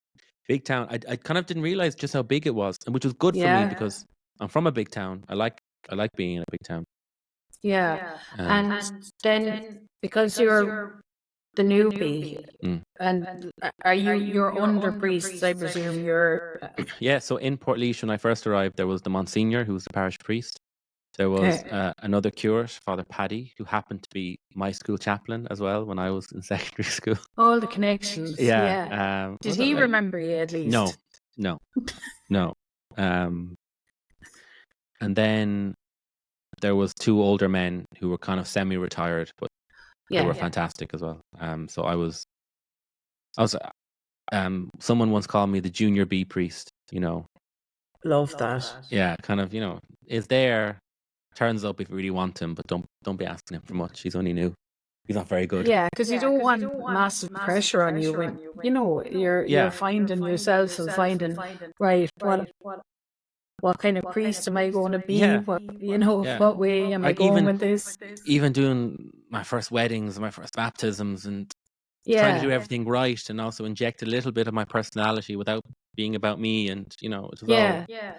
Big town. I kind of didn't realize just how big it was, and which was good for me because I'm from a big town. I like being in a big town. Yeah. And then because you're the newbie, and are you're under priests, I presume you're Yeah, so in Portlaoise when I first arrived, there was the Monsignor, who was the parish priest. There was another curate, Father Paddy, who happened to be my school chaplain as well when I was in secondary school. all the connections. Yeah. Did he remember you at least? No. And then there was 2 older men who were kind of semi-retired, but they were fantastic as well. So I was someone once called me the junior B priest, Love that. Yeah, kind of, is there, turns up if you really want him, but don't be asking him for much. He's only new. He's not very good. Yeah, because you don't want massive pressure on you when you're finding yourself and finding right what kind of priest am I going to be? Yeah. What way am I going with this? Even doing my first weddings, my first baptisms, and trying to do everything right, and also inject a little bit of my personality without being about me, and it was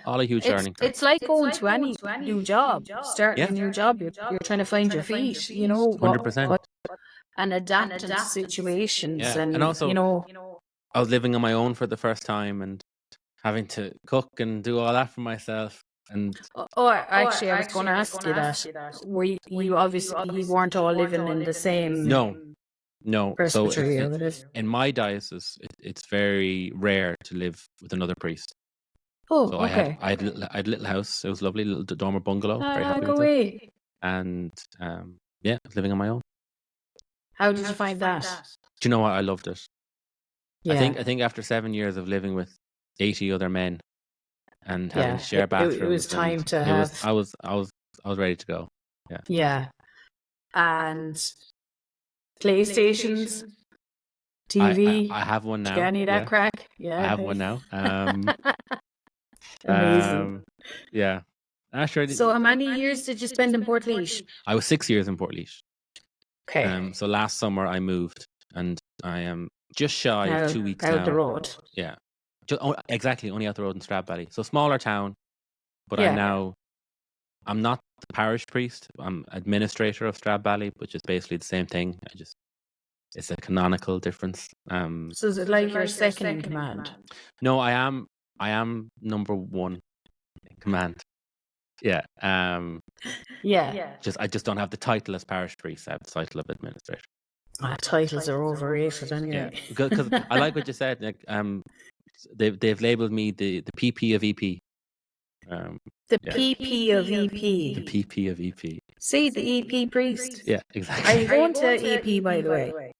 all a huge learning curve. It's like going to any new job, starting a new job. You're trying to find your feet, 100%. And adapting to situations, and also, I was living on my own for the first time and having to cook and do all that for myself. And actually, I was going to ask you that. You obviously you weren't all living in the same? No. So in my diocese, it's very rare to live with another priest. Oh, so okay. I had a little house. It was lovely, little dormer bungalow. Very happy go with away. it. And I was living on my own. How did you find that? Do you know what? I loved it. Yeah. I think after 7 years of living with 80 other men and having to share bathrooms, it was time to have. I was ready to go. Yeah. Yeah. And PlayStations, TV. I have one now. Do you need that crack? Yeah. I have one now. Amazing. Yeah. Sure. So how many years did you spend in Portlaoise? I was 6 years in Portlaoise. Okay. So last summer I moved, and I am just shy of 2 weeks out the road. Yeah. Exactly, only out the road in Stradbally. So smaller town, but I'm not the parish priest. I'm administrator of Stradbally, which is basically the same thing. It's a canonical difference. So is it like your second in command? No, I am number 1 in command. Yeah. I just don't have the title as parish priest. I have the title of administrator. Titles are overrated anyway. Because I like what you said. Like, they've labelled me the PP of EP. The PP of EP. The PP of EP. See, the EP priest. Yeah, exactly. Are you going to EP, by the way?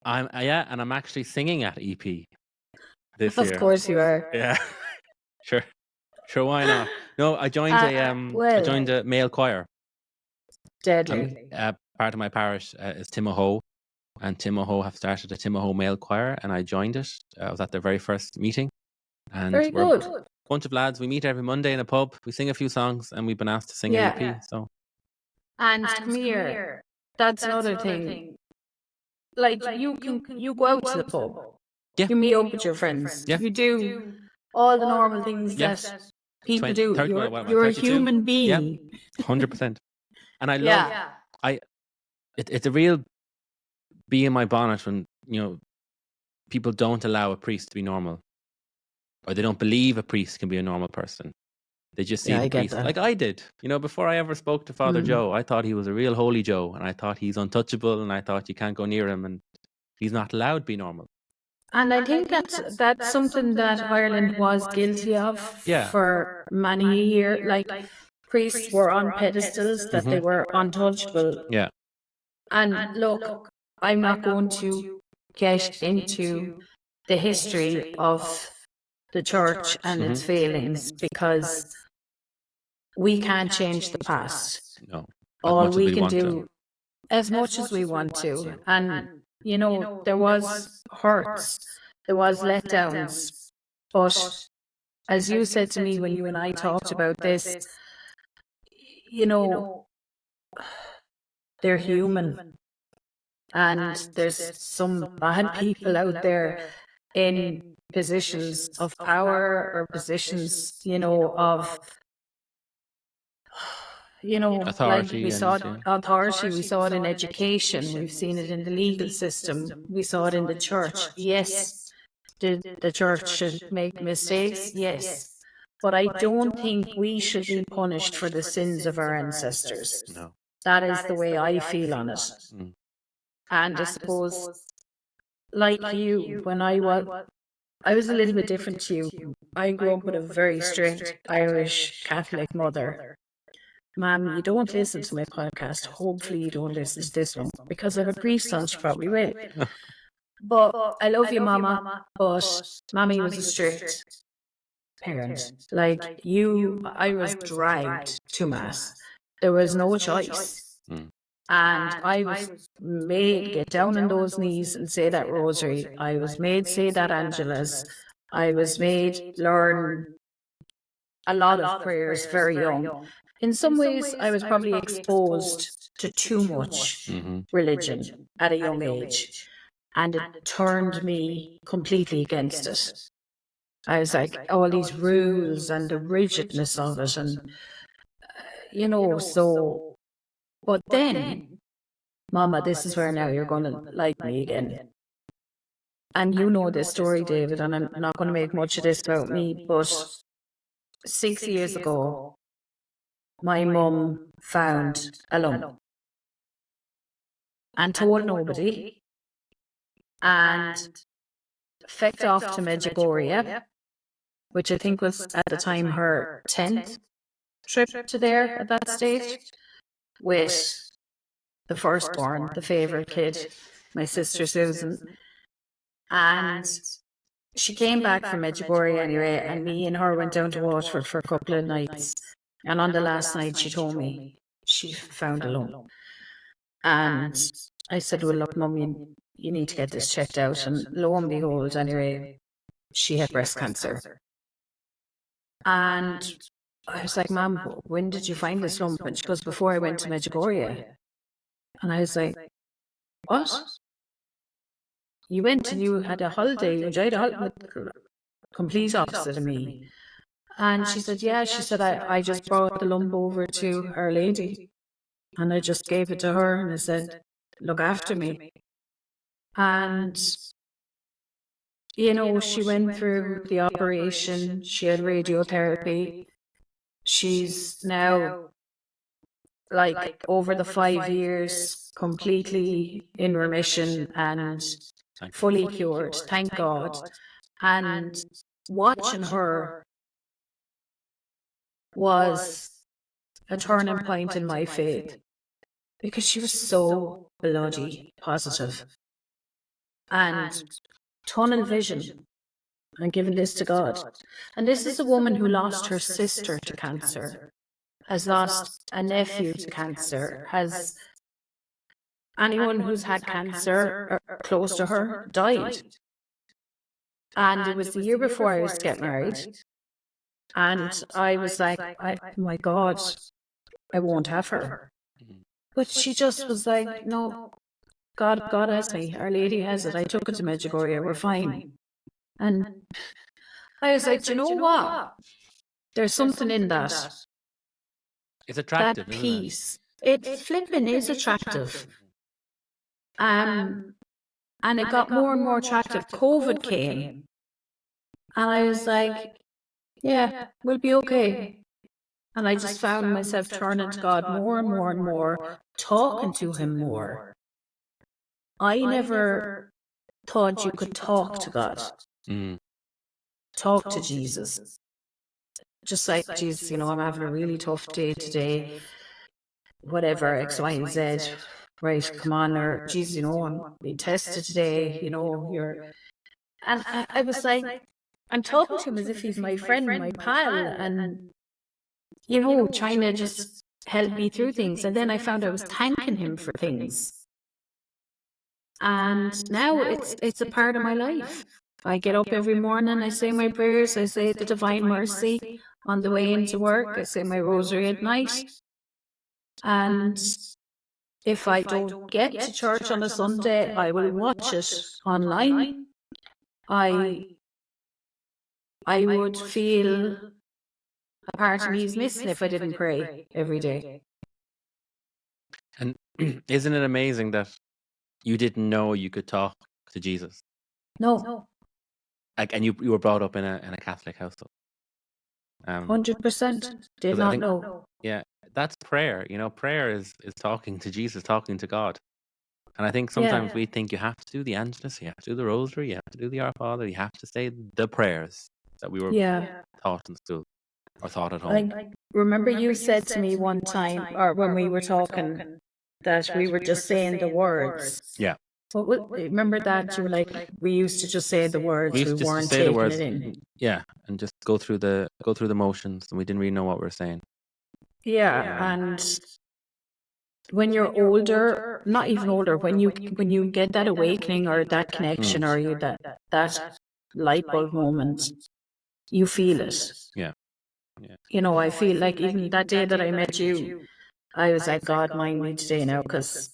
And I'm actually singing at EP this year. Of course you are. Yeah. Sure, why not? No, I joined a male choir. Deadly. Part of my parish is Timahoe, and Timahoe have started a Timahoe male choir, and I joined it. I was at their very first meeting. And very good. A bunch of lads. We meet every Monday in a pub. We sing a few songs, and we've been asked to sing in EP. So. And come here. That's another thing. Like you go out to the pub. Yeah. You meet up with your friends. Yeah. You do all the normal things that people do. You're a human being. Yeah. 100%. And I love. It's a real bee in my bonnet when people don't allow a priest to be normal, or they don't believe a priest can be a normal person. They just see the priest like I did. Before I ever spoke to Father Joe, I thought he was a real holy Joe, and I thought he's untouchable, and I thought you can't go near him, and he's not allowed to be normal. And I think that's something that Ireland was guilty of for many years. Like priests were on pedestals, that they were untouchable. Yeah. And look, I'm not going to get into the history of the church and its failings, because we can't change the past. No. All we can do, as much as we want to. And, there was hurts, there was letdowns, but as you said to me when you and I talked about this, you know, they're human. And there's some bad people out there in positions of power or positions, of, like we Authority saw and yeah. authority, we saw it in education, we've seen it in the legal system, we saw it in the church. Yes, did the church should make mistakes? Yes. But I don't think we should be punished for the sins of our ancestors. No. That is the way I feel on it. Mm. And I suppose, like you, when I was a little bit different to you. I grew up with a very strict Irish Catholic mother. Mom, you don't listen to my podcast. Hopefully you don't listen to this one. Because I have a priest on, she probably will. But I love you, Mama. But Mommy was a strict parent. Like you, I was dragged to Mass. There was no choice. Mm. And I was made get down on those knees and say that rosary. I was made say that Angelas. I was made learn a lot of prayers very young. In some ways, I was probably exposed to too much religion at a young age. And it turned me completely against it. I was like, all these rules and the rigidness of it. And, so, but then, Mama, this is where now you're going to like me again. And you know this story, David, and I'm not going to make much of this about me, but 6 years ago, my mum found a lump and told nobody and fecked off to Medjugorje, which I think was at the time her 10th trip to there at that stage, with the firstborn, the favourite kid, my sister Susan. And she came back from Medjugorje anyway, and me and her went down to Waterford for a couple of nights. And on the last night, she told me she found a lump. And I said, well, look, Mum, you need to get this checked out. And lo and behold, anyway, she had breast cancer. And I was like, Mum, when did you find this lump? And she goes, before I went to Medjugorje. And I was like, what? You went and you had a holiday, you enjoyed a holiday, complete opposite of me. And she said, yeah, she said, I just brought the lump over to Our Lady. And I just gave it to her and I said, look after me. And, she went through the operation. She had radiotherapy. She's now, like, over the 5 years, completely in remission and fully cured, thank God. And watching her was a turning point in my faith, because she was so bloody positive and tunnel vision and giving this to God. And this is a woman who lost her sister to cancer, has lost a nephew to cancer, has anyone who's had cancer or close to her died. And it was the year before I was to get married. And I was like, my God, I won't have her. But she just was like, no, God has me. Our Lady has it. I took it to Medjugorje. We're fine. And I was like, do you know what? There's something in that. It's attractive, that peace. It flipping is attractive. And it got more and more attractive. COVID came. And I was like, yeah, we'll be okay. And I just found myself turning to God more and more and more, talking to Him more. I never thought you could talk to God. Talk to Jesus. Just like, Jesus, I'm having a really tough day today. Whatever, X, Y, and Z. Right, come on, or Jesus, I'm being tested today, you're... And I was like, I'm talking to Him as if He's my friend, my pal, and, trying to just help me through things. And then I found I was thanking Him for things. And now it's a part of my life. I get up every morning, I say my prayers, I say the Divine Mercy on the way into work, I say my rosary at night. And if I don't get to church on a Sunday, I will watch it online. I would feel a part of me is missing if I didn't pray every day. And isn't it amazing that you didn't know you could talk to Jesus? No, Like, and you were brought up in a Catholic household. 100% did 'Cause I not think, know. yeah, that's prayer. Prayer is talking to Jesus, talking to God. And I think sometimes we think you have to do the Angelus, you have to do the Rosary, you have to do the Our Father, you have to say the prayers that we were taught in school or taught at home. I remember you said to me one time, or when we were talking, that we were just saying the words. Yeah. Remember that you were like, we used to just say the words, We we used just to weren't say the taking words, it in. yeah, and just go through the motions, and we didn't really know what we were saying. Yeah, and when you're older, not even older, when you get that awakening or that connection or you that light bulb moment, you feel it. Yeah. I feel like even that day that I met you, I was like, God, mind me today now, because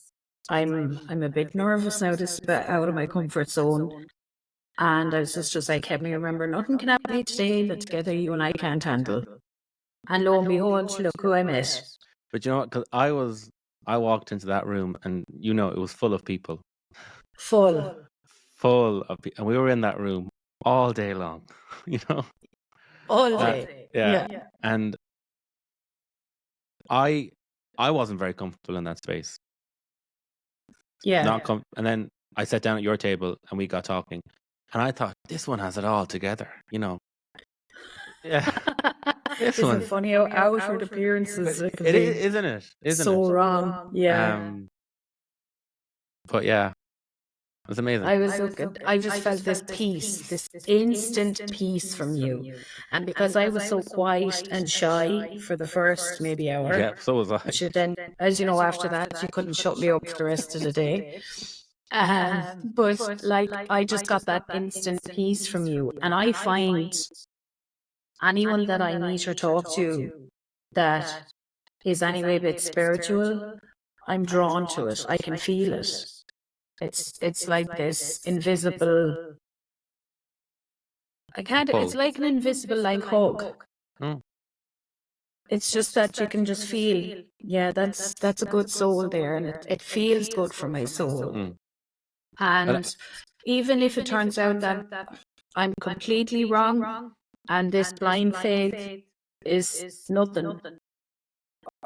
I'm a bit nervous now to step out of my comfort zone. And I was just like, help me remember, nothing can happen to me today that together you and I can't handle. And lo and behold, look who I met. But you know what? Because I walked into that room, and it was full of people. Full of people, and we were in that room all day long. all day. Yeah. And I wasn't very comfortable in that space. Yeah. And then I sat down at your table and we got talking, and I thought, this one has it all together. Yeah. This Isn't one. it funny how outward appearances can It be is, isn't it? Isn't so it? wrong? Yeah. But yeah, it was amazing. I just felt this peace, this instant peace from you. And because I was so quiet and shy for the first maybe hour, Yeah, so was I. which then, as you know, after that, you couldn't shut me up for the rest of the day. But like, I just got that instant peace from you. And I find anyone that I meet or talk to that is anyway a bit spiritual, I'm drawn to it. I can feel it. It's like this invisible. It's like an invisible like hug. Mm. It's just that you can just feel, yeah, that's a good soul there, and it feels good for my soul. Mm. And even if it turns out that I'm completely wrong, and this blind faith is nothing,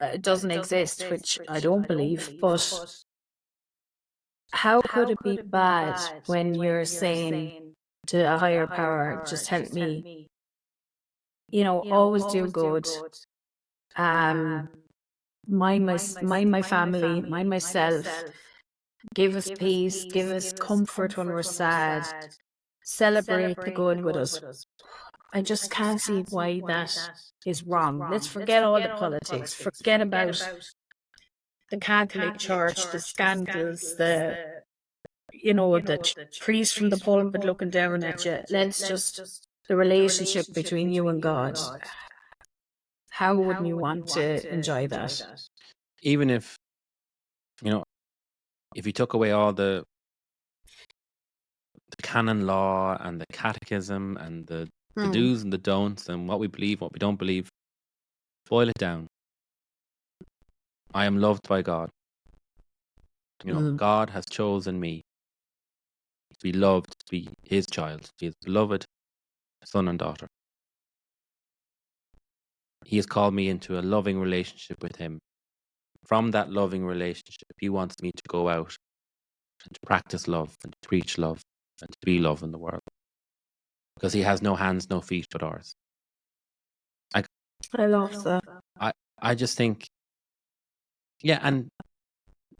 it doesn't exist, which I don't believe, but how could it be bad when you're saying to a higher power, just help me, always do good, mind my family, mind myself, give us peace, give us comfort when we're sad, celebrate the good with us. I just can't see why that is wrong. Let's forget all the politics, forget about the Catholic Church, the scandals, the priest from the pulpit looking down at you. Let's just the relationship between you and God. How wouldn't you want to enjoy that? Even if you took away all the canon law and the catechism and the do's and the don'ts and what we believe, what we don't believe, boil it down. I am loved by God. God has chosen me to be loved, to be his child, to be his beloved son and daughter. He has called me into a loving relationship with him. From that loving relationship, he wants me to go out and to practice love and to preach love and to be love in the world. Because he has no hands, no feet but ours. I love that. I just think, yeah, and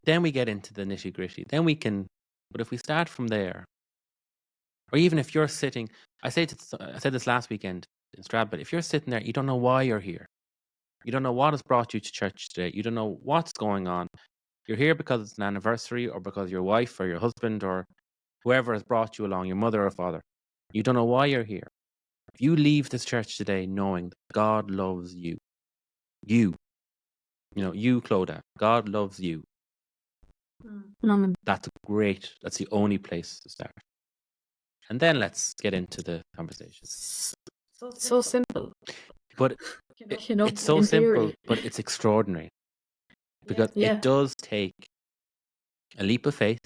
then we get into the nitty gritty. Then we can, but if we start from there, or even if you're sitting, I said this last weekend in Stratford, if you're sitting there, you don't know why you're here. You don't know what has brought you to church today. You don't know what's going on. You're here because it's an anniversary or because your wife or your husband or whoever has brought you along, your mother or father. You don't know why you're here. If you leave this church today knowing that God loves you, you Clodagh, God loves you. That's great. That's the only place to start. And then let's get into the conversation. So simple. But it's so simple, but it's extraordinary. Because it does take a leap of faith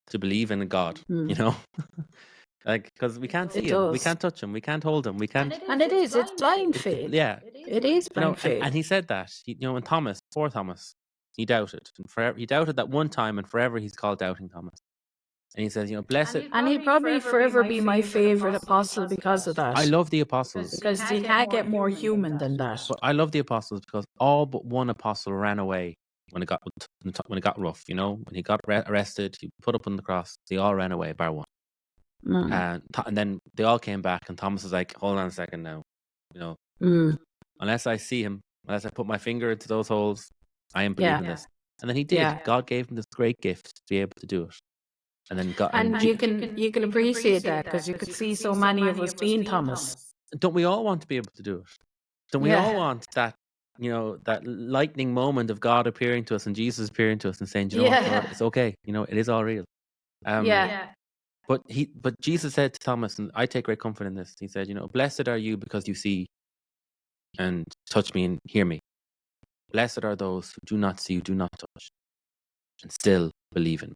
to believe in a God, like, because we can't see him, we can't touch him, we can't hold him, we can't. And it's blind faith. Yeah, it is blind faith. And he said that, and Thomas, poor Thomas, he doubted, and forever he doubted that one time, and forever he's called doubting Thomas. And he says, blessed. And he'll probably forever be my favorite apostle because of that. I love the apostles because you can't get more human than that. But I love the apostles because all but one apostle ran away when it got rough. When he got arrested, he put up on the cross. They all ran away, bar one. And then they all came back, and Thomas was like, "Hold on a second now, unless I see him, unless I put my finger into those holes, I am believing this." And then he did. Yeah. God gave him this great gift to be able to do it. And then you can appreciate that because you could see so many of us being Thomas. Don't we all want to be able to do it? Don't we all want that? That lightning moment of God appearing to us and Jesus appearing to us and saying, what, Lord, it's okay. It is all real. But Jesus said to Thomas, and I take great comfort in this. He said, blessed are you because you see and touch me and hear me. Blessed are those who do not see, who do not touch, and still believe in me.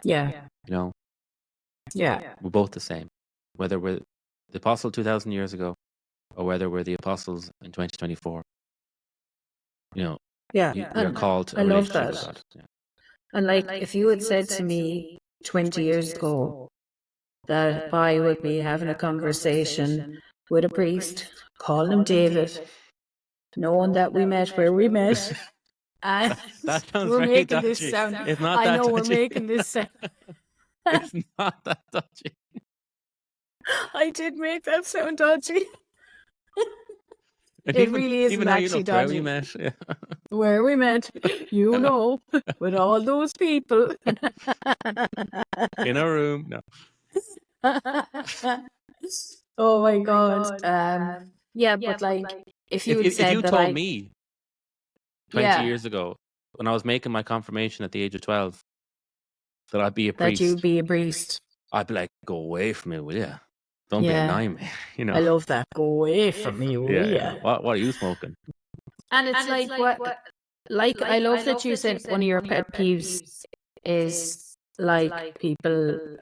Yeah. We're both the same. Whether we're the apostle 2,000 years ago or whether we're the apostles in 2024. You're called to a relationship with God. Yeah. And if you had said to me 20 years ago that I would be having a conversation with a priest, call him David, knowing that we met where we met, and that sounds we're very making dodgy. this sound. It's not I that know dodgy. we're making this sound. It's not that dodgy. I did make that sound dodgy. And it really isn't actually dodgy. Where we met, with all those people in a room. No. Oh my God. But if you told me 20 years ago when I was making my confirmation at the age of 12 that I'd be a priest, that you'd be a priest, I'd be like, go away from me, will you? Don't be annoying me. I love that. Go away from me, will you? What are you smoking? And it's what I love that you said one of your pet peeves is people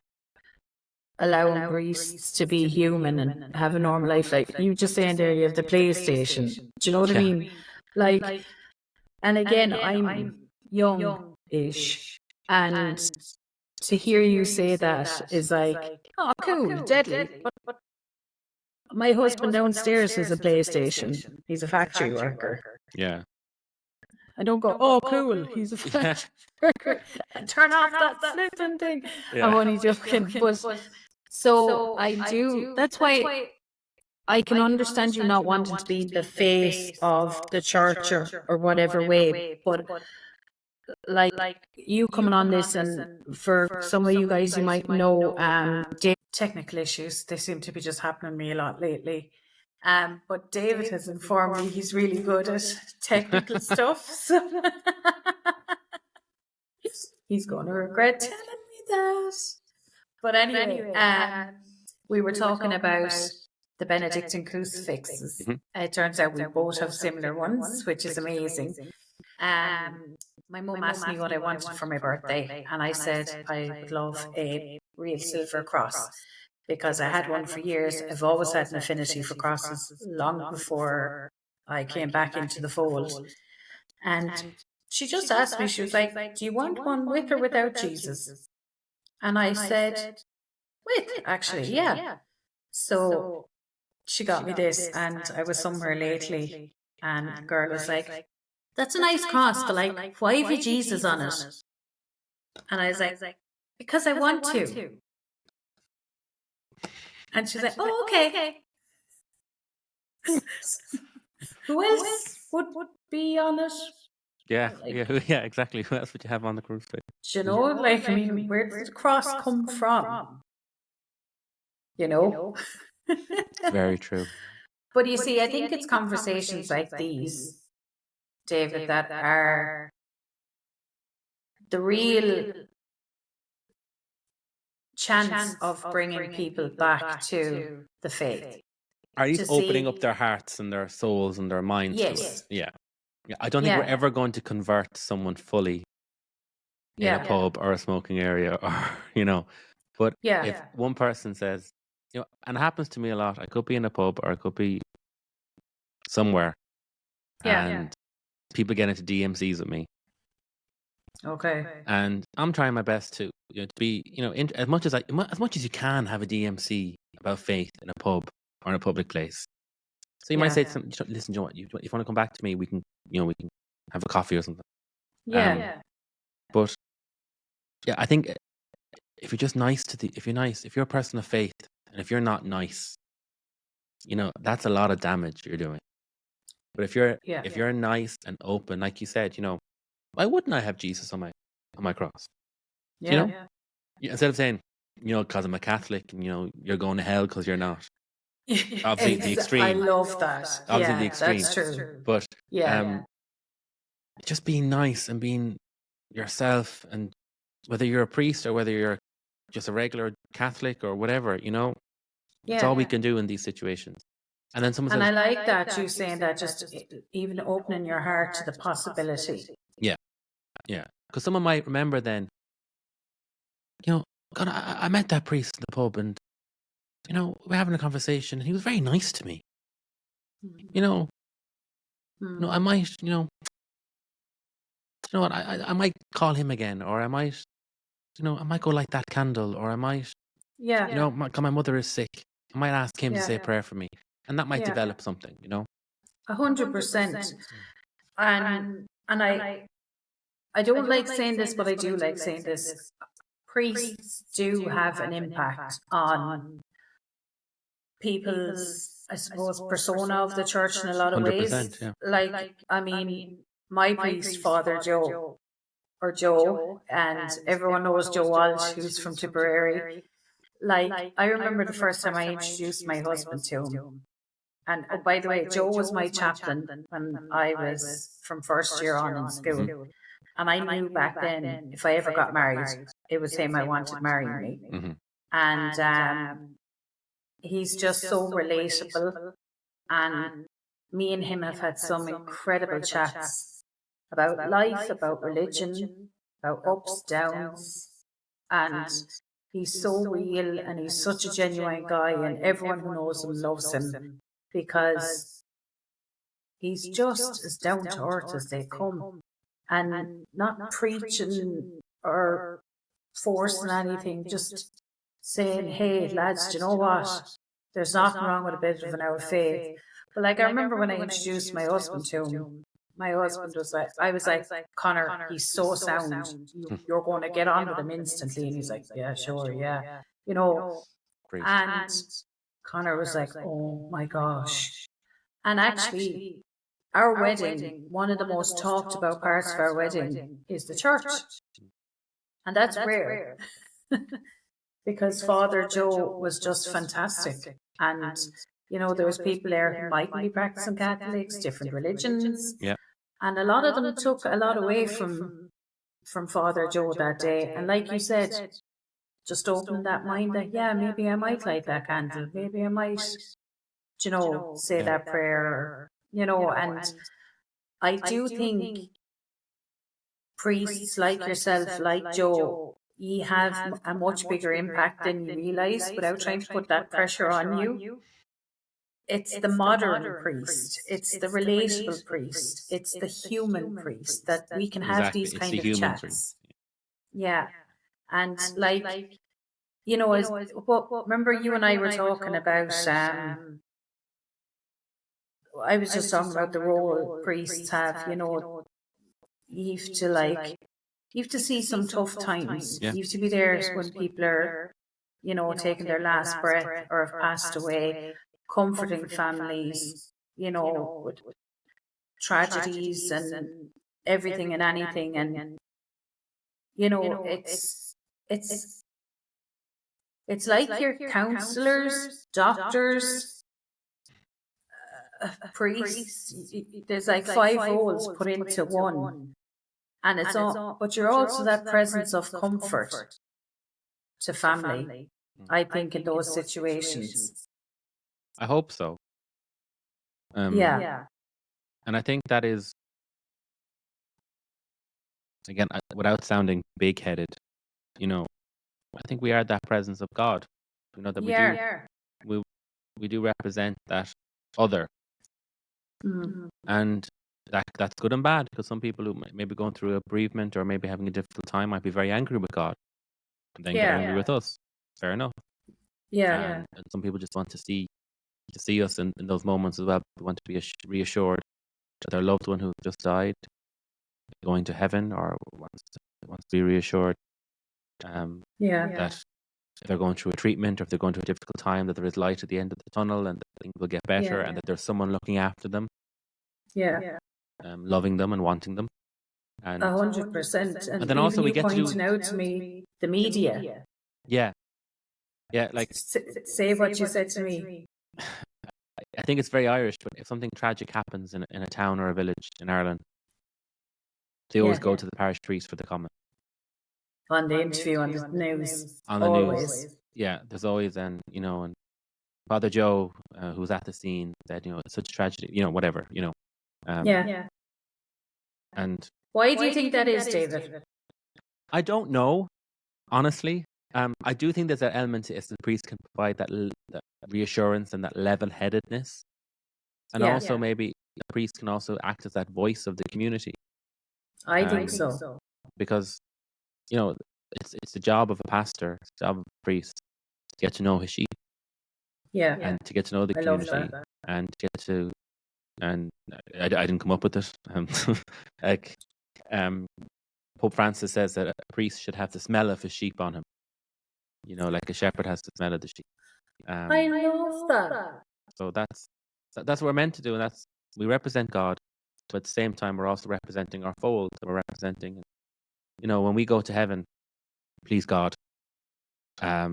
allowing priests to be human and have a normal life. Like you just saying there, you have the PlayStation. Do you know what I mean? And again, I'm young-ish, and to hear you say that is oh, cool, deadly. But my husband downstairs has a PlayStation. He's a factory worker. Yeah. I don't go, oh, cool, he's a factory worker. Turn off that flipping thing. I'm only joking. But so I do. That's why I can understand you not wanting to be the face of the church or whatever way. But you coming on this, and for some of you guys, you might know technical issues. They seem to be just happening to me a lot lately. But David has informed me he's really good at technical stuff. So he's going to regret telling me that. But anyway, we were talking about the Benedictine crucifixes. It turns out we both have similar ones, which is amazing. My mum asked me what I wanted for my birthday, and I said I would love a real silver cross, because I had one for years. I've always had an affinity for crosses long before I came back into the fold. And she just asked me, she was like, do you want one with or without Jesus? And I said, with, actually, yeah. So she got me this, and I was somewhere lately, and the girl was like, that's a nice cross, but why have you Jesus on it? And I was like, because I want to. And she's like, oh, okay. Who else would be on it? Yeah, yeah, exactly. Who else would you have on the crucifix? Do you know, where did the cross come from? you know. Very true. But you see, I think it's conversations like these, David, that are the real chance of bringing people back to the faith. Or at least To opening up see, their hearts and their souls and their minds to it. yes, Yeah. Yeah. I don't think we're yeah, ever going to convert someone fully in a yeah, pub or a smoking area or, you know. But yeah, if one person says, you know, and it happens to me a lot, I could be in a pub or I could be somewhere yeah, and people get into DMCs with me. okay, And I'm trying my best to, you know, to be, you know, as much as you can have a DMC about faith in a pub or in a public place. So you might say to them, listen, you know what, if you want to come back to me, we can, you know, we can have a coffee or something. yeah, But yeah, I think if you're just nice if you're a person of faith, and if you're not nice, you know, that's a lot of damage you're doing. But if you're nice and open, like you said, you know, why wouldn't I have Jesus on my cross? You know, instead of saying, you know, because I'm a Catholic and you know you're going to hell because you're not. Obviously, the I extreme. love that. Obviously, the Yeah, extreme. that's true. But Yeah, just being nice and being yourself, and whether you're a priest or whether you're just a regular Catholic or whatever, you know, it's all we can do in these situations. And then someone and I says, like that you saying that, just even opening your heart to the possibility. yeah, yeah, because someone might remember then, you know, God, I met that priest in the pub, and you know, we're having a conversation, and he was very nice to me. You know, I might, you know what, I might call him again, or I might, you know, I might go light that candle, or I might, you know, my mother is sick. I might ask him to say a prayer for me, and that might develop something, you know. 100%. And I don't like saying this, but I do like saying this. Priests do have an impact on people's, I suppose, persona of the church in a lot of ways. 100%, yeah. Like, I mean, my priest, Father Joe, or Joe, and everyone knows Joe Walsh, who's from Tipperary. Like, I remember the first time I introduced my husband to him. And oh, by the way, Joe was my chaplain when I was from first year on in school. And I knew back then, if I ever got married, it was him I wanted marrying me. And he's just so relatable. And me and him have had some incredible chats about life, about religion, about ups, downs. And he's so real and he's such a genuine guy. And everyone who knows him loves him because he's just as down to earth as they come, and not preaching or forcing anything, just saying, hey, lads, do you know what? There's nothing wrong with a bit of an hour faith. But like, I remember when I introduced my husband to him, my husband was like, I was like, Connor, he's so sound. You're going to get on with him instantly. And he's like, yeah, sure, yeah. You know, Great. and Connor was like, oh my gosh. And actually, our wedding, one of the most talked about parts of our wedding is the church. And that's rare because Father Joe was just fantastic. And, you know, there was people there who mightn't be practicing Catholics, different religions. Yeah. And a lot of them took a lot away from Father Joe that day. And like you said, just opening that mind that, yeah, maybe I might light that candle. Maybe I might, you know, say that prayer, you know, and I do think priests like yourself, like Joe, you have a much bigger impact than you realise without trying to put that pressure on you. It's the modern priest, it's the relatable priest, it's the human priest that we can have Exactly. these It's kind the of human chats. priest. Yeah. And like, you know, remember you and I were talking about, I was just talking about the role priests have, you know, you have to like, you have to see some tough times. Yeah. You have to be there when people are, you know, taking their last breath or have passed away, comforting families, you know, with tragedies and everything and anything. And, you know, it's It's like your counselors, doctors, priests. There's like five roles put into one. And it's all, but you're also that presence of comfort to family, I think, in those situations. I hope so. Yeah. And I think that is, again, without sounding big-headed, I think we are that presence of God. That we do represent that other, and that's good and bad, because some people who may be going through a bereavement or maybe having a difficult time might be very angry with God, and then get angry with us. Fair enough. And some people just want to see us in those moments as well. They want to be reassured that their loved one who just died going to heaven, or wants to be reassured that if they're going through a treatment, or if they're going through a difficult time, that there is light at the end of the tunnel, and that things will get better, and that there's someone looking after them, loving them and wanting them. And 100%. And then also we get to do pointing out to me the media. Yeah, like Say what you said to me. I think it's very Irish, but if something tragic happens in a town or a village in Ireland, they always go to the parish priest for the comment. On the interview, on the news. On the news. Yeah, there's always, and Father Joe, who was at the scene, said, it's such a tragedy, whatever, And why do you think that is, David? I don't know, honestly. I do think there's that element to it, the priest can provide that reassurance and that level-headedness. And also maybe a priest can also act as that voice of the community. I think so. Because, it's the job of a pastor, it's the job of a priest to get to know his sheep. And to get to know the community. And to get to, and I didn't come up with it. Pope Francis says that a priest should have the smell of his sheep on him. Like a shepherd has the smell of the sheep. I love that. So that's what we're meant to do, and we represent God, but at the same time we're also representing our fold. We're representing, when we go to heaven, please God. I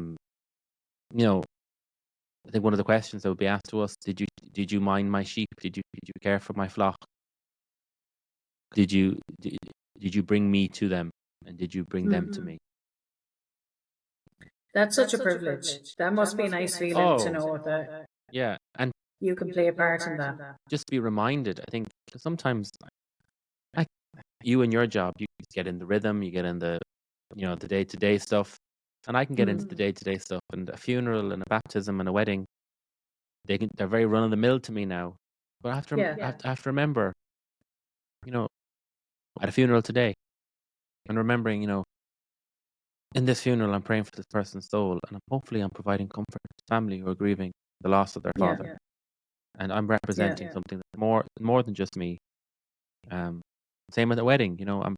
think one of the questions that would be asked to us: Did you mind my sheep? Did you care for my flock? Did you bring me to them, and did you bring them to me? That's such a privilege. That must be a nice feeling to know that. Yeah, and you can play a part in that. Just be reminded. I think sometimes, you in your job, you get in the rhythm, you get in the, the day-to-day stuff, and I can get into the day-to-day stuff. And a funeral and a baptism and a wedding, they're very run-of-the-mill to me now. But I have to remember, at a funeral today, and remembering, in this funeral, I'm praying for this person's soul, and hopefully I'm providing comfort to family who are grieving the loss of their father. And I'm representing something more than just me. Same with the wedding, I'm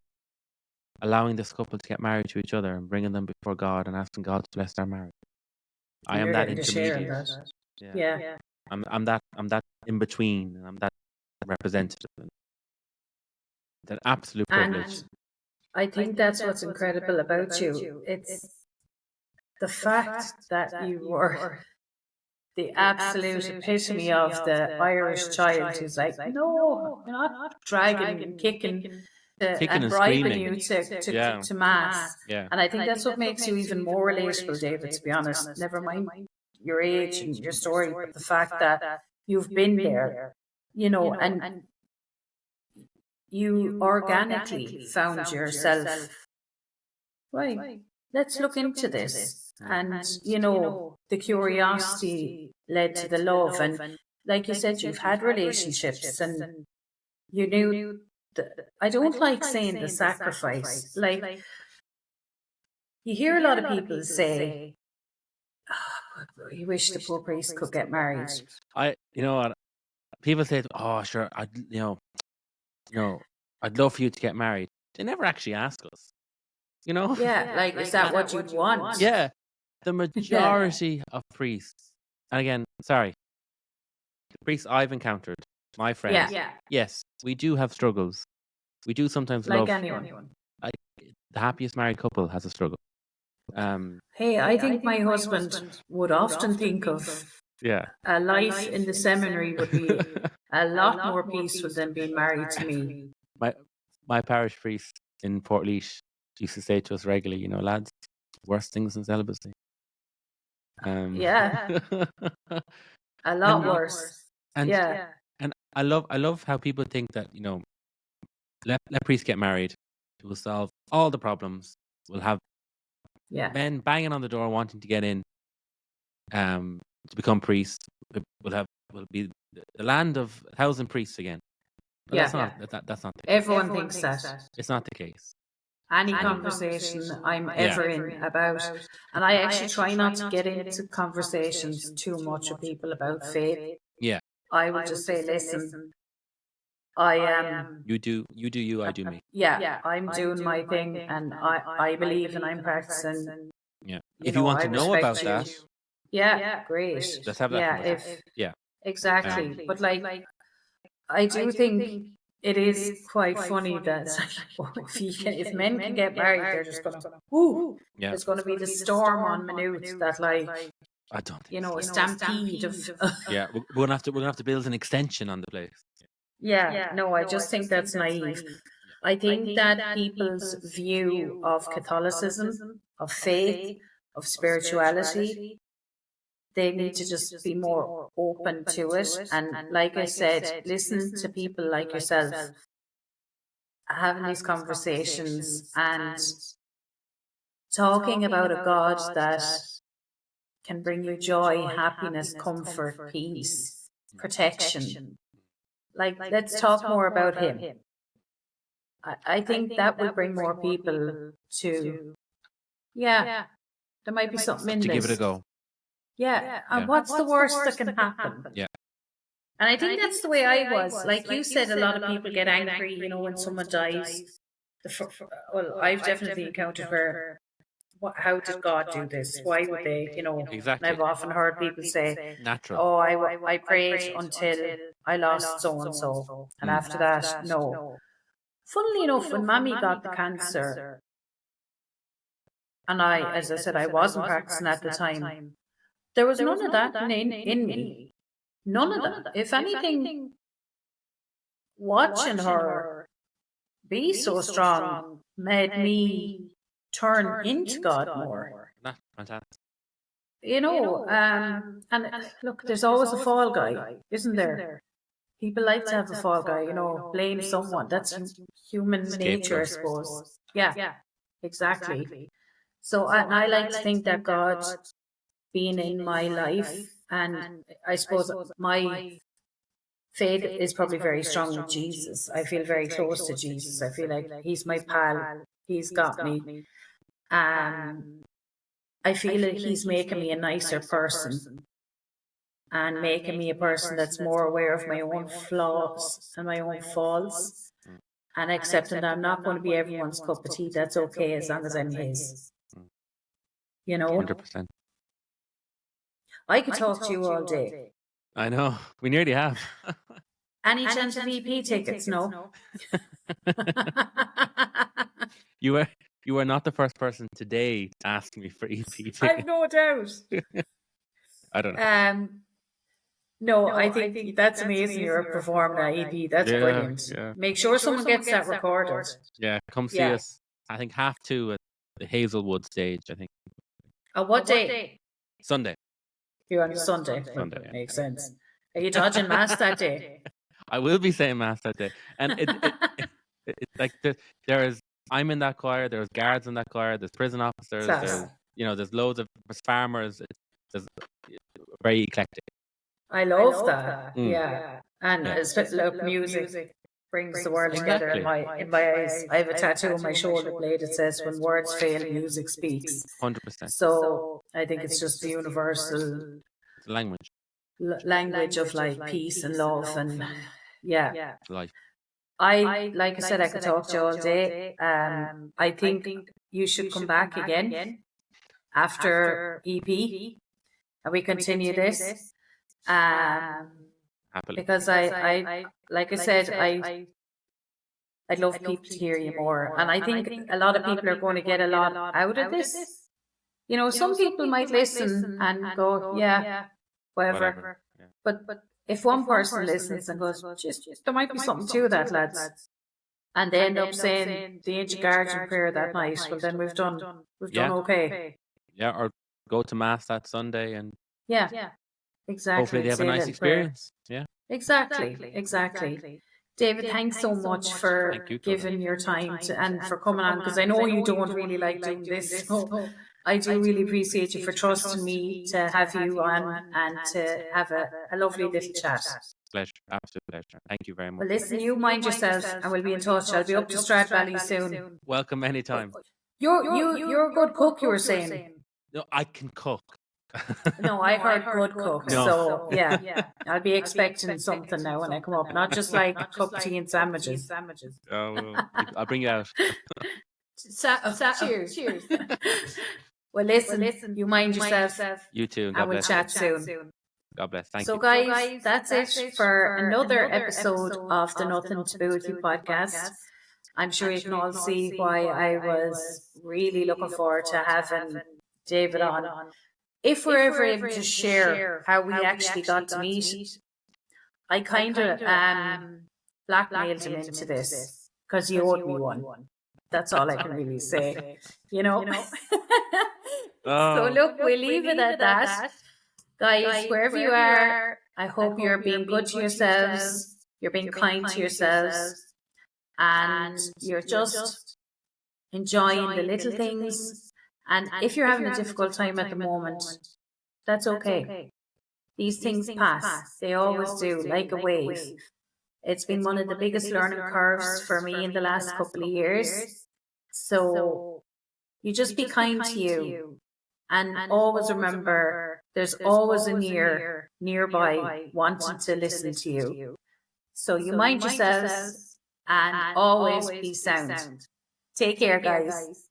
allowing this couple to get married to each other and bringing them before God and asking God to bless their marriage. I am that intermediate. I'm that in between, and I'm that representative. That absolute privilege. And I think that's what's incredible about you. It's the fact that you were the absolute epitome of the Irish child who's like, no, you're not dragging and kicking and bribing you to mass. And I think that's what makes you even more relatable, David, to be honest. Never mind your age and your story, but the fact that you've been there, and you organically found yourself, right, let's look into this. And, the curiosity led to the love. And like you said, you've had relationships, and you knew I don't like saying the sacrifice. Like, you hear a lot of people say, oh, you wish the poor priest could get married. People say, oh, sure, I'd love for you to get married. They never actually ask us, Yeah, like, is that what you'd want? Yeah. The majority of priests, and again, sorry, the priests I've encountered, my friends, yes, we do have struggles. We do sometimes like love. Anyone. The happiest married couple has a struggle. Hey, I think my husband would often think of Yeah. a life in the seminary would be a lot more peaceful than being married to me. My parish priest in Portlaoise used to say to us regularly, lads, worst things in celibacy. Yeah, a lot worse. And Yeah, and I love how people think that, let priests get married, it will solve all the problems. We'll have yeah, men banging on the door wanting to get in to become priests. We'll be the land of 1,000 priests again. But yeah. that's not the case. Everyone thinks that. It's not the case. Any conversation I'm ever in about, and I actually try not to get into conversations too much with people about faith. Yeah. I will just say, listen, I am. You do you, I do me. Yeah, I'm doing my thing, and I believe, and I'm practicing. Yeah. If you want I to know respect about you. that, Yeah, great. let's have that Yeah, conversation. Yeah. exactly. But like, I do think it is quite funny that if men can get married, they're just gonna, whoo, Yeah. there's gonna be the storm on minute that like, I don't think a stampede of. Yeah, we're gonna have to build an extension on the place. Yeah, no, I just think that's naive. I think that people's view of Catholicism, of faith, of spirituality, they need to just be more open to it. And like I said, listen to people like yourself having these conversations and talking about a God that can bring you joy, happiness, comfort, peace, protection. Like, let's talk more about Him. I think that will bring more people to, yeah, there might be something in to this. give it a go. Yeah, and what's the worst that can happen? Yeah. And I think that's the way I was. Like you said, a lot of people get angry, when someone dies. Well, I've definitely encountered where, how did God do this? Why would they, Exactly. And I've often heard people say, Natural. oh, I prayed until I lost so-and-so. And after that, no. Funnily enough, when Mammy got the cancer, and as I said, I wasn't practicing at the time, there was none of that in me. None of that. If anything, watching her be so strong made me turn into God more. That's fantastic. And look, there's always a fall guy, isn't there? People like to have a fall guy, blame someone. That's human nature, I suppose. Yeah, exactly. So, and I like to think that God being in my life, and I suppose my faith is probably very strong with Jesus. I feel very close to Jesus. I feel like He's my pal. He's got me. I feel like He's making me a nicer person and making me a person that's more aware of my own flaws and my own faults, and accepting that I'm not going to be everyone's cup of tea. That's okay as long as I'm His. 100%. I could talk to you all day. I know. We nearly have. Any chance of EP tickets? No. You are not the first person today to ask me for EP tickets. I've no doubt. I don't know. No, I think that's amazing. You're performing at EP. That's brilliant. Yeah. Make sure someone gets that recorded. Yeah, come see us. I think 2:30 at the Hazelwood stage. I think. What day? Sunday. You're on Sunday. Sunday. Yeah. Makes sense. Are you dodging mass that day? I will be saying mass that day, and it's like there's. I'm in that choir. There's guards in that choir. There's prison officers. Class. There's loads of farmers. There's very eclectic. I love that. Yeah, and look, music brings the world together in my eyes. I have a tattoo on my shoulder blade that says, "When words fail, music speaks." 100%. So I think it's just the universal language of like peace and love, and life. Like I said, I could talk to you all day. I think you should come back again after EP, and we continue this. Happily. Because I like I said, I'd love people to hear you more, and I think a lot of people are going to get a lot out of this. some people might listen and go, yeah, whatever. Yeah. But if one person listens and goes, just there might be something to that, lads, and they end up saying the ancient guardian prayer that night, well, then we've done okay. Yeah, or go to mass that Sunday and Yeah, exactly. hopefully they have a nice experience. Yeah. Exactly. David, thanks so much for Thank you, Clodagh. giving your time and for coming on, because I know you don't really like doing this. So I do really appreciate you for trusting me to have you on and to have a lovely little chat. Pleasure. Absolute pleasure. Thank you very much. Well, listen, you mind yourself and we'll be in touch. I'll be up to Strat Valley soon. Welcome anytime. You're a good cook, you were saying. No, I can cook. No, I heard good cook. No. So yeah, I'll be expecting something now when I come up, not just like cup of tea and sandwiches. Oh, well, I'll bring you out. Cheers. Well, listen, you mind yourself. You too. God And we'll bless. chat soon. God bless. Thank So, you. guys, that's it for another episode of the Nothing to Do With You podcast. I'm sure you can all see why I was really looking forward to having David on. If we're ever able to share how we actually got to meet, I kind of blackmailed him into this because he owed me one. That's all I can really say, So look, we'll leave it at that. Guys, wherever you are, I hope you're being good to yourselves, you're being kind to yourselves, and you're just enjoying the little things. And if you're having a difficult time at the moment, that's okay. These things pass. They always do, like a wave. It's been one of the biggest learning curves for me in the last couple of years. So you just be kind to you. And always remember, there's always a nearby wanting to listen to you. So you mind yourselves and always be sound. Take care, guys.